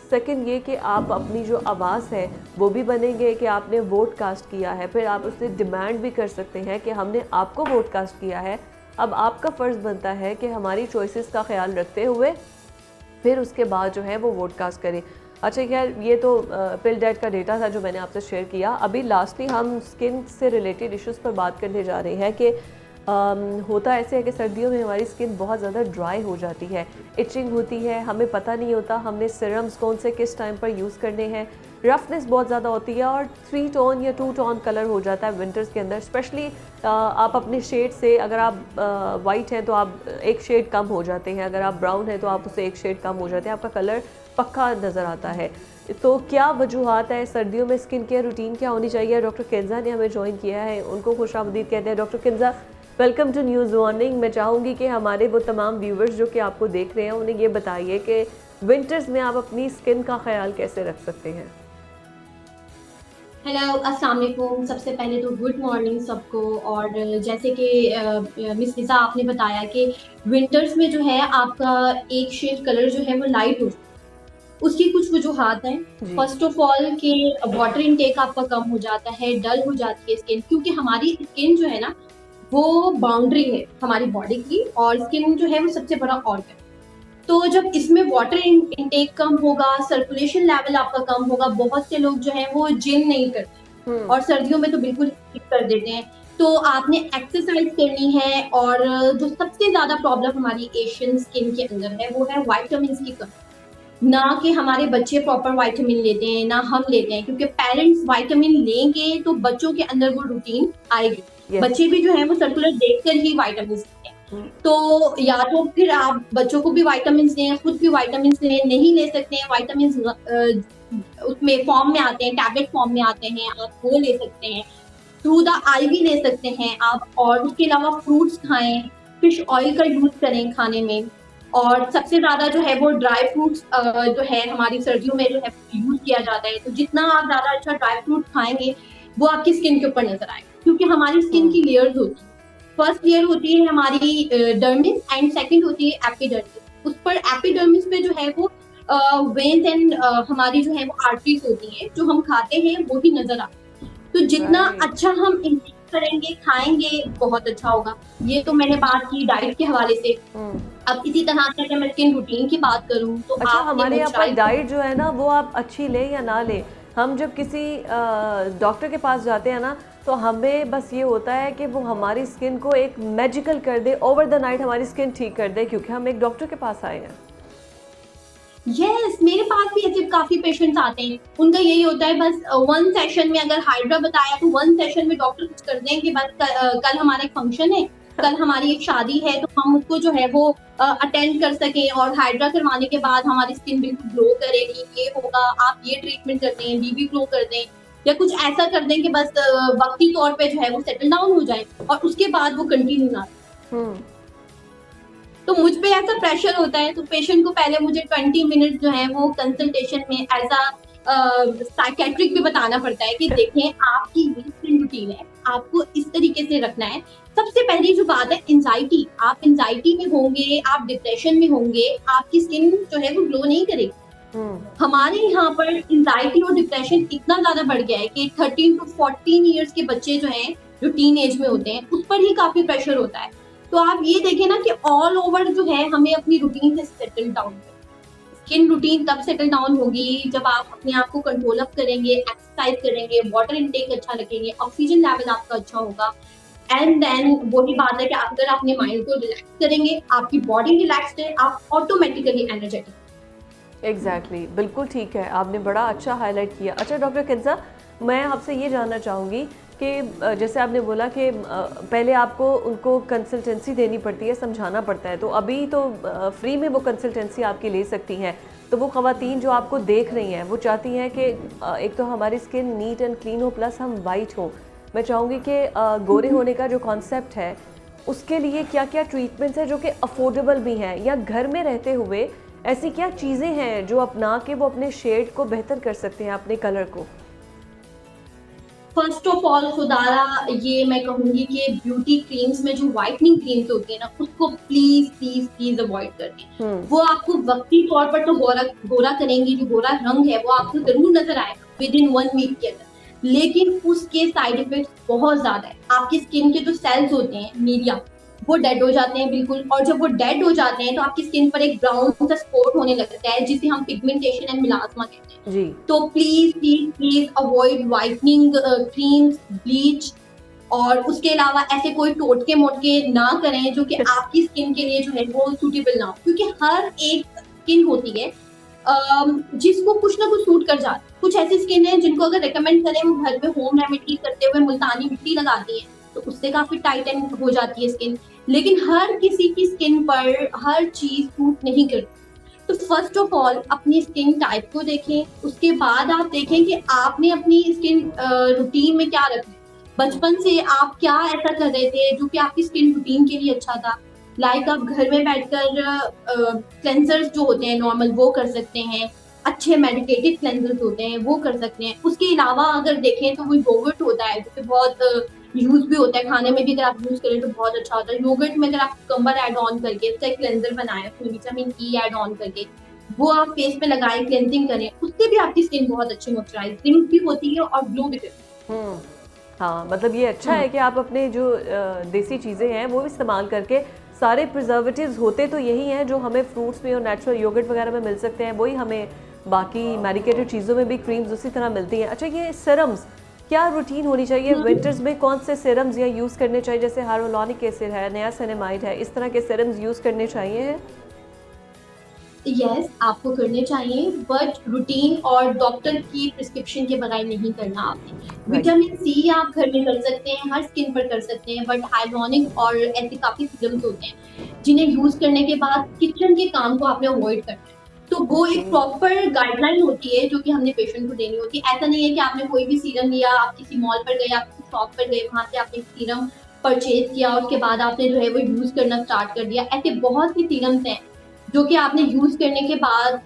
सेकंड ये कि आप अपनी जो आवाज़ है वो भी बनेंगे कि आपने वोट कास्ट किया है। फिर आप उससे डिमांड भी कर सकते हैं कि हमने आपको वोट कास्ट किया है, अब आपका फ़र्ज़ बनता है कि हमारी चॉइसेस का ख्याल रखते हुए फिर उसके बाद जो है वो वोट कास्ट करें। अच्छा खैर, ये तो पिल डेट का डेटा था जो मैंने आपसे शेयर किया। अभी लास्टली हम स्किन से रिलेटेड इश्यूज़ पर बात करने जा रहे हैं कि होता ऐसे है कि सर्दियों में हमारी स्किन बहुत ज़्यादा ड्राई हो जाती है, इचिंग होती है, हमें पता नहीं होता हमने सीरम्स कौन से किस टाइम पर यूज़ करने हैं, रफनेस बहुत ज़्यादा होती है और 3 टोन या 2 टोन कलर हो जाता है विंटर्स के अंदर। स्पेशली आप अपने शेड से, अगर आप वाइट हैं तो आप एक शेड कम हो जाते हैं, अगर आप ब्राउन हैं तो आप उससे एक शेड कम हो जाते हैं, आपका कलर पक्का नज़र आता है। तो क्या वजूहत है, सर्दियों में स्किन केयर रूटीन क्या होनी चाहिए? डॉक्टर किंजा ने हमें ज्वाइन किया है, उनको खुशामदीद कहते हैं। Doctor Kinza, welcome to news morning. मैं चाहूँगी कि हमारे वो तमाम व्यूवर्स जो कि आपको देख रहे हैं उन्हें ये बताइए कि विंटर्स में आप अपनी स्किन का ख्याल कैसे रख सकते हैं। हेलो, अस्सलाम वालेकुम। सबसे पहले तो गुड मॉर्निंग सबको। और जैसे कि मिस लिज़ा आपने बताया कि विंटर्स में जो है आपका एक शेड कलर जो है वो लाइट हो, उसकी कुछ वजूहात हैं। जी। फर्स्ट ऑफ ऑल कि वाटर इनटेक आपका कम हो जाता है, डल हो जाती है स्किन, क्योंकि हमारी स्किन जो है ना वो बाउंड्री है हमारी बॉडी की, और स्किन जो है वो सबसे बड़ा ऑर्गन। तो जब इसमें वाटर इनटेक कम होगा, सर्कुलेशन लेवल आपका कम होगा, बहुत से लोग जो हैं वो जिम नहीं करते हम्म। और सर्दियों में तो बिल्कुल स्किप कर देते हैं। तो आपने एक्सरसाइज करनी है। और जो सबसे ज्यादा प्रॉब्लम हमारी एशियन स्किन के अंदर है वो है विटामिन की कमी। ना कि हमारे बच्चे प्रॉपर विटामिन लेते हैं, ना हम लेते हैं, क्योंकि पेरेंट्स विटामिन लेंगे तो बच्चों के अंदर वो रूटीन आएगी। Yes. बच्चे भी जो है वो सर्कुलर देखकर ही विटामिन लेते हैं। तो या तो फिर आप बच्चों को भी विटामिन लें, खुद भी विटामिन लें, नहीं ले सकते हैं विटामिन उसमें फॉर्म में आते हैं, टैबलेट फॉर्म में आते हैं, आप वो ले सकते हैं, थ्रू द आईवी ले सकते हैं आप। और उसके अलावा फ्रूट्स खाएं, फिश ऑयल का यूज करें खाने में। और सबसे ज्यादा जो है वो ड्राई फ्रूट्स जो है हमारी सर्दियों में जो है यूज किया जाता है। तो जितना आप ज्यादा अच्छा ड्राई फ्रूट खाएंगे वो आपकी स्किन के ऊपर नजर आएगा, क्योंकि हमारी स्किन की लेयर्स होती है। फर्स्ट लेयर होती है हमारी डर्मिस, एंड सेकंड होती है एपिडर्मिस। उस पर एपिडर्मिस पे जो है वो वेन्स एंड हमारी जो है वो आर्टरीज होती है, जो हम खाते हैं वो ही नजर आती है। तो जितना Right. अच्छा हम इंटेक करेंगे, खाएंगे, बहुत अच्छा होगा। ये तो मैंने बात की डाइट के हवाले से। अब इसी तरह से अगर मैं स्किन रूटीन की बात करूं तो अच्छा, आपने हमारे यहाँ पर moisturizer- डाइट जो है ना वो आप अच्छी लें या ना लें, हम जब किसी डॉक्टर के पास जाते हैं ना तो हमें बस ये होता है कि वो हमारी स्किन को एक मैजिकल कर दे, ओवर द नाइट हमारी स्किन ठीक कर दे, क्योंकि हम एक डॉक्टर के पास आए हैं। यस, मेरे पास भी ऐसे काफी पेशेंट्स आते हैं। उनका यही होता है बस वन सेशन में, अगर हाइड्रा बताया तो वन सेशन में डॉक्टर कुछ कर दें कि बस कल हमारा एक फंक्शन है, कल हमारी एक शादी है, तो हम उसको जो है वो अटेंड कर सकें, और हाइड्रा करवाने के बाद हमारी स्किन बिल्कुल ग्लो करेगी, ये होगा, आप ये ट्रीटमेंट कर दें, बीबी ग्लो कर दें, या कुछ ऐसा कर दें कि बस वक्ती तौर पे जो है वो सेटल डाउन हो जाए और उसके बाद वो कंटिन्यू ना। तो मुझ पे ऐसा प्रेशर होता है, तो पेशेंट को पहले मुझे 20 मिनट जो है वो कंसल्टेशन में एज अ साइकेट्रिक भी बताना पड़ता है कि देखें आपकी ये स्किन रूटीन है, आपको इस तरीके से रखना है। सबसे पहली जो बात है एंजाइटी, आप एंजाइटी में होंगे, आप डिप्रेशन में होंगे, आपकी स्किन जो है वो ग्लो नहीं करेगी। हमारे यहाँ पर एंजाइटी और डिप्रेशन इतना ज्यादा बढ़ गया है कि 13 to 14 ईयर्स के बच्चे जो हैं, जो टीन एज में होते हैं, उस पर ही काफी प्रेशर होता है। तो आप ये देखें ना कि ऑल ओवर जो है हमें अपनी रूटीन से सेटल डाउन करना। स्किन रूटीन तब सेटल डाउन होगी जब आप अपने आप को कंट्रोल अप करेंगे, एक्सरसाइज करेंगे, वाटर इनटेक अच्छा रखेंगे, ऑक्सीजन लेवल आपका अच्छा होगा। एंड देन वही बात है कि अगर अपने माइंड को रिलैक्स करेंगे, आपकी बॉडी रिलैक्स्ड है, आप ऑटोमेटिकली एनर्जेटिक। एग्जैक्टली, बिल्कुल ठीक है, आपने बड़ा अच्छा हाईलाइट किया। अच्छा डॉक्टर किन्जा, मैं आपसे ये जानना चाहूँगी कि जैसे आपने बोला कि पहले आपको उनको कंसल्टेंसी देनी पड़ती है, समझाना पड़ता है, तो अभी तो फ्री में वो कंसल्टेंसी आपकी ले सकती हैं। तो वो ख़वातीन जो आपको देख रही हैं वो चाहती हैं कि एक तो हमारी स्किन नीट एंड क्लीन हो, प्लस हम वाइट हो। मैं चाहूँगी कि गोरे होने का जो कॉन्सेप्ट है उसके लिए क्या क्या ट्रीटमेंट्स हैं जो कि अफोर्डेबल भी हैं, या घर में रहते हुए ऐसी क्या चीज़ें हैं जो अपना के वो अपने शेड को बेहतर कर सकते हैं, अपने कलर को? फर्स्ट ऑफ ऑल खुदारा ये मैं कहूंगी कि ब्यूटी क्रीम्स में जो व्हाइटनिंग क्रीम्स होती है ना, उसको प्लीज प्लीज प्लीज अवॉइड करना। वो आपको वक्ती तौर पर तो गोरा करेंगी, जो गोरा रंग है वो आपको जरूर नजर आएगा विद इन 1 वीक के अंदर, लेकिन उसके साइड इफेक्ट्स बहुत ज्यादा है। आपकी स्किन के जो सेल्स होते हैं मीडिया, वो डेड हो जाते हैं बिल्कुल, और जब वो डेड हो जाते हैं तो आपकी स्किन पर एक ब्राउन सा स्पॉट होने लगता है, जिसे हम पिगमेंटेशन एंड मिलास्मा कहते हैं जी। तो please please please avoid whitening creams, bleach, और उसके अलावा ऐसे कोई टोटके मोटके ना करें जो कि आपकी स्किन के लिए जो है वो सूटेबल ना हो, क्योंकि हर एक स्किन होती है जिसको कुछ ना कुछ सूट कर जाता है। कुछ ऐसी स्किन है जिनको अगर रिकमेंड करें वो घर पे होम रेमेडी करते हुए मुल्तानी मिट्टी लगाती है, तो उससे काफी टाइट एंड हो जाती है स्किन, लेकिन हर किसी की स्किन पर हर चीज सूट नहीं करती। तो फर्स्ट ऑफ ऑल अपनी स्किन टाइप को देखें, उसके बाद आप देखें कि आपने अपनी स्किन रूटीन में क्या रखना है। बचपन से आप क्या ऐसा कर रहे थे जो कि आपकी स्किन रूटीन के लिए अच्छा था। लाइक आप घर में बैठकर क्लेंजर्स जो होते हैं नॉर्मल वो कर सकते हैं, अच्छे मेडिकेटेड क्लेंजर्स होते हैं वो कर सकते हैं। उसके अलावा अगर देखें तो वो योगर्ट होता है जो कि बहुत यूज भी होता है, खाने में भी अगर आप यूज करें तो बहुत अच्छा होता है। योगर्ट में अगर आप कुकुम्बर ऐड ऑन करके उसका एक क्लेंजर बनाएं, उसमें विटामिन ई ऐड ऑन करके वो आप फेस पे लगाएं, क्लेंजिंग करें, उससे भी आपकी स्किन बहुत अच्छी मॉइस्चराइजिंग भी होती है और ग्लो भी करती है। हाँ, मतलब ये अच्छा है कि आप अपने जो देसी चीज़ें हैं वो इस्तेमाल करके, सारे प्रिजर्वेटिव्स होते तो यही हैं जो हमें फ्रूट्स में और नेचुरल योगर्ट वगैरह में मिल सकते हैं, वही हमें बाकी मेडिकेटेड चीज़ों में भी क्रीम्स उसी तरह मिलती हैं। अच्छा, ये सीरम्स क्या रूटीन होनी चाहिए विंटर्स में? कौन से सीरम्स या यूज़ करने चाहिए? जैसे हाइलुरोनिक एसिड है, नियासिनामाइड है, इस तरह के सीरम्स यूज़ करने चाहिए? यस, आपको करने चाहिए बट रूटीन और डॉक्टर की प्रिस्क्रिप्शन के बगैर नहीं करना आपने। विटामिन सी आप घर में कर सकते हैं, हर स्किन पर कर सकते हैं, बट हाइलुरोनिक और ऐसे काफ़ी सीरम्स होते हैं जिन्हें यूज़ करने के बाद किचन के काम को आपने अवॉइड करना है। तो वो एक प्रॉपर गाइडलाइन होती है जो कि हमने पेशेंट को देनी होती है। ऐसा नहीं है कि आपने कोई भी सीरम लिया, आप किसी मॉल पर गए, आप किसी शॉप पर गए, वहाँ से आपने सीरम परचेज किया, उसके बाद आपने जो है वो यूज़ करना स्टार्ट कर दिया। ऐसे बहुत सी सीरम्स हैं जो कि आपने यूज करने के बाद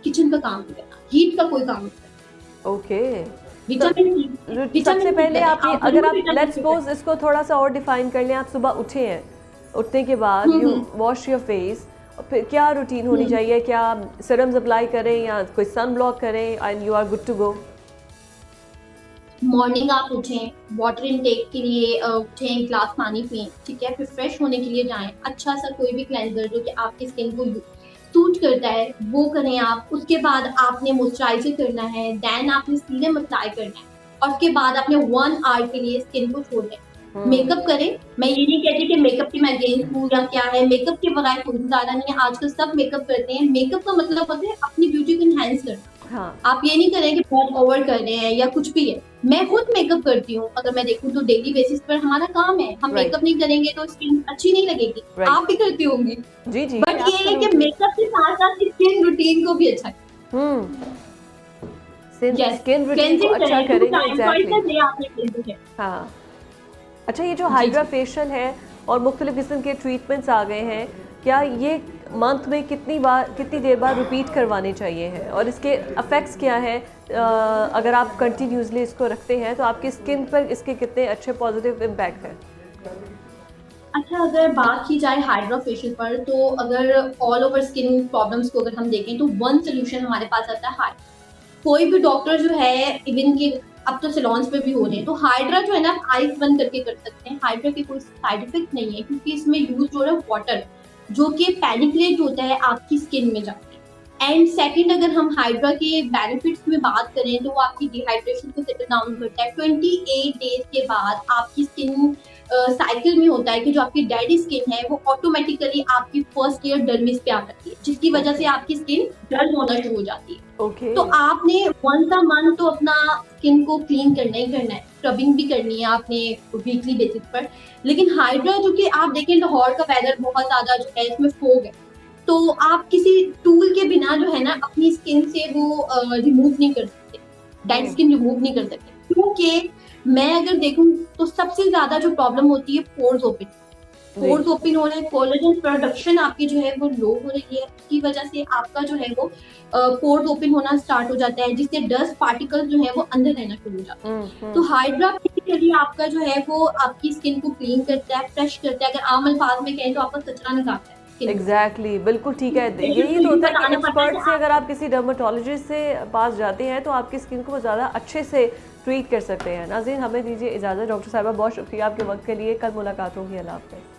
किचन का काम नहीं करना, हीट का कोई काम नहीं करना। ओके, विटामिन सबसे पहले आप ये, अगर आप विटामिन लेट्स सपोज इसको थोड़ा सा और डिफाइन कर लें, आप सुबह उठे हैं, उठने के बाद यू वॉश योर फेस, फिर क्या रूटीन होनी चाहिए? क्या सीरम्स अप्लाई करें या कोई सन ब्लॉक करें and you are good to go? Morning आप उठें, वाटर इनटेक के लिए उठें, ग्लास पानी पिएं, ठीक है, फिर फ्रेश होने के लिए जाएं, अच्छा सा कोई भी क्लेंजर जो कि आपकी स्किन को सूट करता है वो करें आप। उसके बाद आपने मॉइस्चराइजर करना है, देन आपने सीरम अप्लाई करना है और उसके बाद आपने 1 आवर के लिए स्किन को छोड़ना है। मेकअप करें, मैं ये नहीं कहती कि मेकअप की मैं अगेंस्ट हूँ या क्या है, मेकअप के बगैर कोई ज्यादा नहीं है, आजकल सब मेकअप करते हैं। मेकअप का मतलब होता है अपनी ब्यूटी को एनहांस करना। हाँ, आप ये नहीं करें कि बहुत ओवर कर रहे हैं या कुछ भी है। मैं खुद मेकअप करती हूँ, अगर मैं देखूँ तो डेली बेसिस पर हमारा काम है, हम मेकअप नहीं करेंगे तो स्किन अच्छी नहीं लगेगी। आप भी करती होंगी जी जी, बट ये है कि मेकअप के साथ साथ स्किन रूटीन को भी अच्छा स्किन रूटीन को अच्छा करेंगे। एग्जैक्टली, आपने हाँ। अच्छा, ये जो हाइड्रा फेशियल है और मुख्तलिफ किस्म के ट्रीटमेंट्स आ गए हैं, क्या ये मंथ में कितनी देर बाद रिपीट करवाने चाहिए हैं और इसके इफ़ेक्ट्स क्या हैं? अगर आप कंटिन्यूसली इसको रखते हैं तो आपकी स्किन पर इसके कितने अच्छे पॉजिटिव इम्पैक्ट हैं? अच्छा, अगर बात की जाए हाइड्रा फेशियल पर, तो अगर ऑल ओवर स्किन प्रॉब्लम्स को अगर हम देखें तो वन सोल्यूशन हमारे पास आता है हाइड्रा। कोई भी डॉक्टर जो है, इवन कि अब तो सैलून्स पे भी हो रहे हैं, तो हाइड्रा जो है ना आइस बंद करके कर सकते हैं। हाइड्रा के कोई साइड इफेक्ट नहीं है क्योंकि इसमें यूज हो रहा है वाटर जो कि पेनिट्रेट होता है आपकी स्किन में जाके। एंड सेकंड, अगर हम हाइड्रा के बेनिफिट्स में बात करें तो वो आपकी डिहाइड्रेशन को सेटल डाउन करता है। 28 डेज के बाद आपकी स्किन साइकिल में होता है कि जो आपकी डेड स्किन है वो ऑटोमेटिकली आपकी फर्स्ट ईयर डर्मिस पे आ जाती है, जिसकी वजह से आपकी स्किन डल होना शुरू हो जाती है। Okay. तो आपने वंस अ मंथ तो अपना स्किन को क्लीन करना ही करना है, स्क्रबिंग भी करनी है आपने वीकली बेसिस पर। लेकिन हाइड्रा जो कि आप देखें लाहौर का वेदर बहुत ज्यादा जो है इसमें फोग है, तो आप किसी टूल के बिना जो है ना अपनी स्किन से वो रिमूव नहीं कर सकते, डेड स्किन रिमूव नहीं कर सकते। क्योंकि मैं अगर देखूं तो सबसे ज्यादा जो प्रॉब्लम होती है पोर्स ओपन हो रहे हैं, कोलेजन प्रोडक्शन आपकी जो है वो लो हो रही है, उसकी वजह से आपका जो है वो पोर्स ओपन होना स्टार्ट हो जाता है, जिससे डस्ट पार्टिकल्स जो है वो अंदर रहना शुरू हो जाते हैं। तो हाइड्रा बेसिकली आपका जो है वो आपकी स्किन को क्लीन करता है, फ्रेश करता है, अगर आम अल्फाज में कहें तो आपका कचरा निकालता है। एग्जैक्टली, बिल्कुल ठीक है। यही तो होता है कि एक्सपर्ट से अगर आप किसी डर्मेटोलॉजिस्ट से पास जाते हैं तो आपकी स्किन को ज़्यादा अच्छे से ट्रीट कर सकते हैं। नाज़रीन, हमें दीजिए इजाज़त। डॉक्टर साहिबा, बहुत शुक्रिया आपके वक्त के लिए। कल मुलाकात होगी। अल्लाह हाफ़िज़।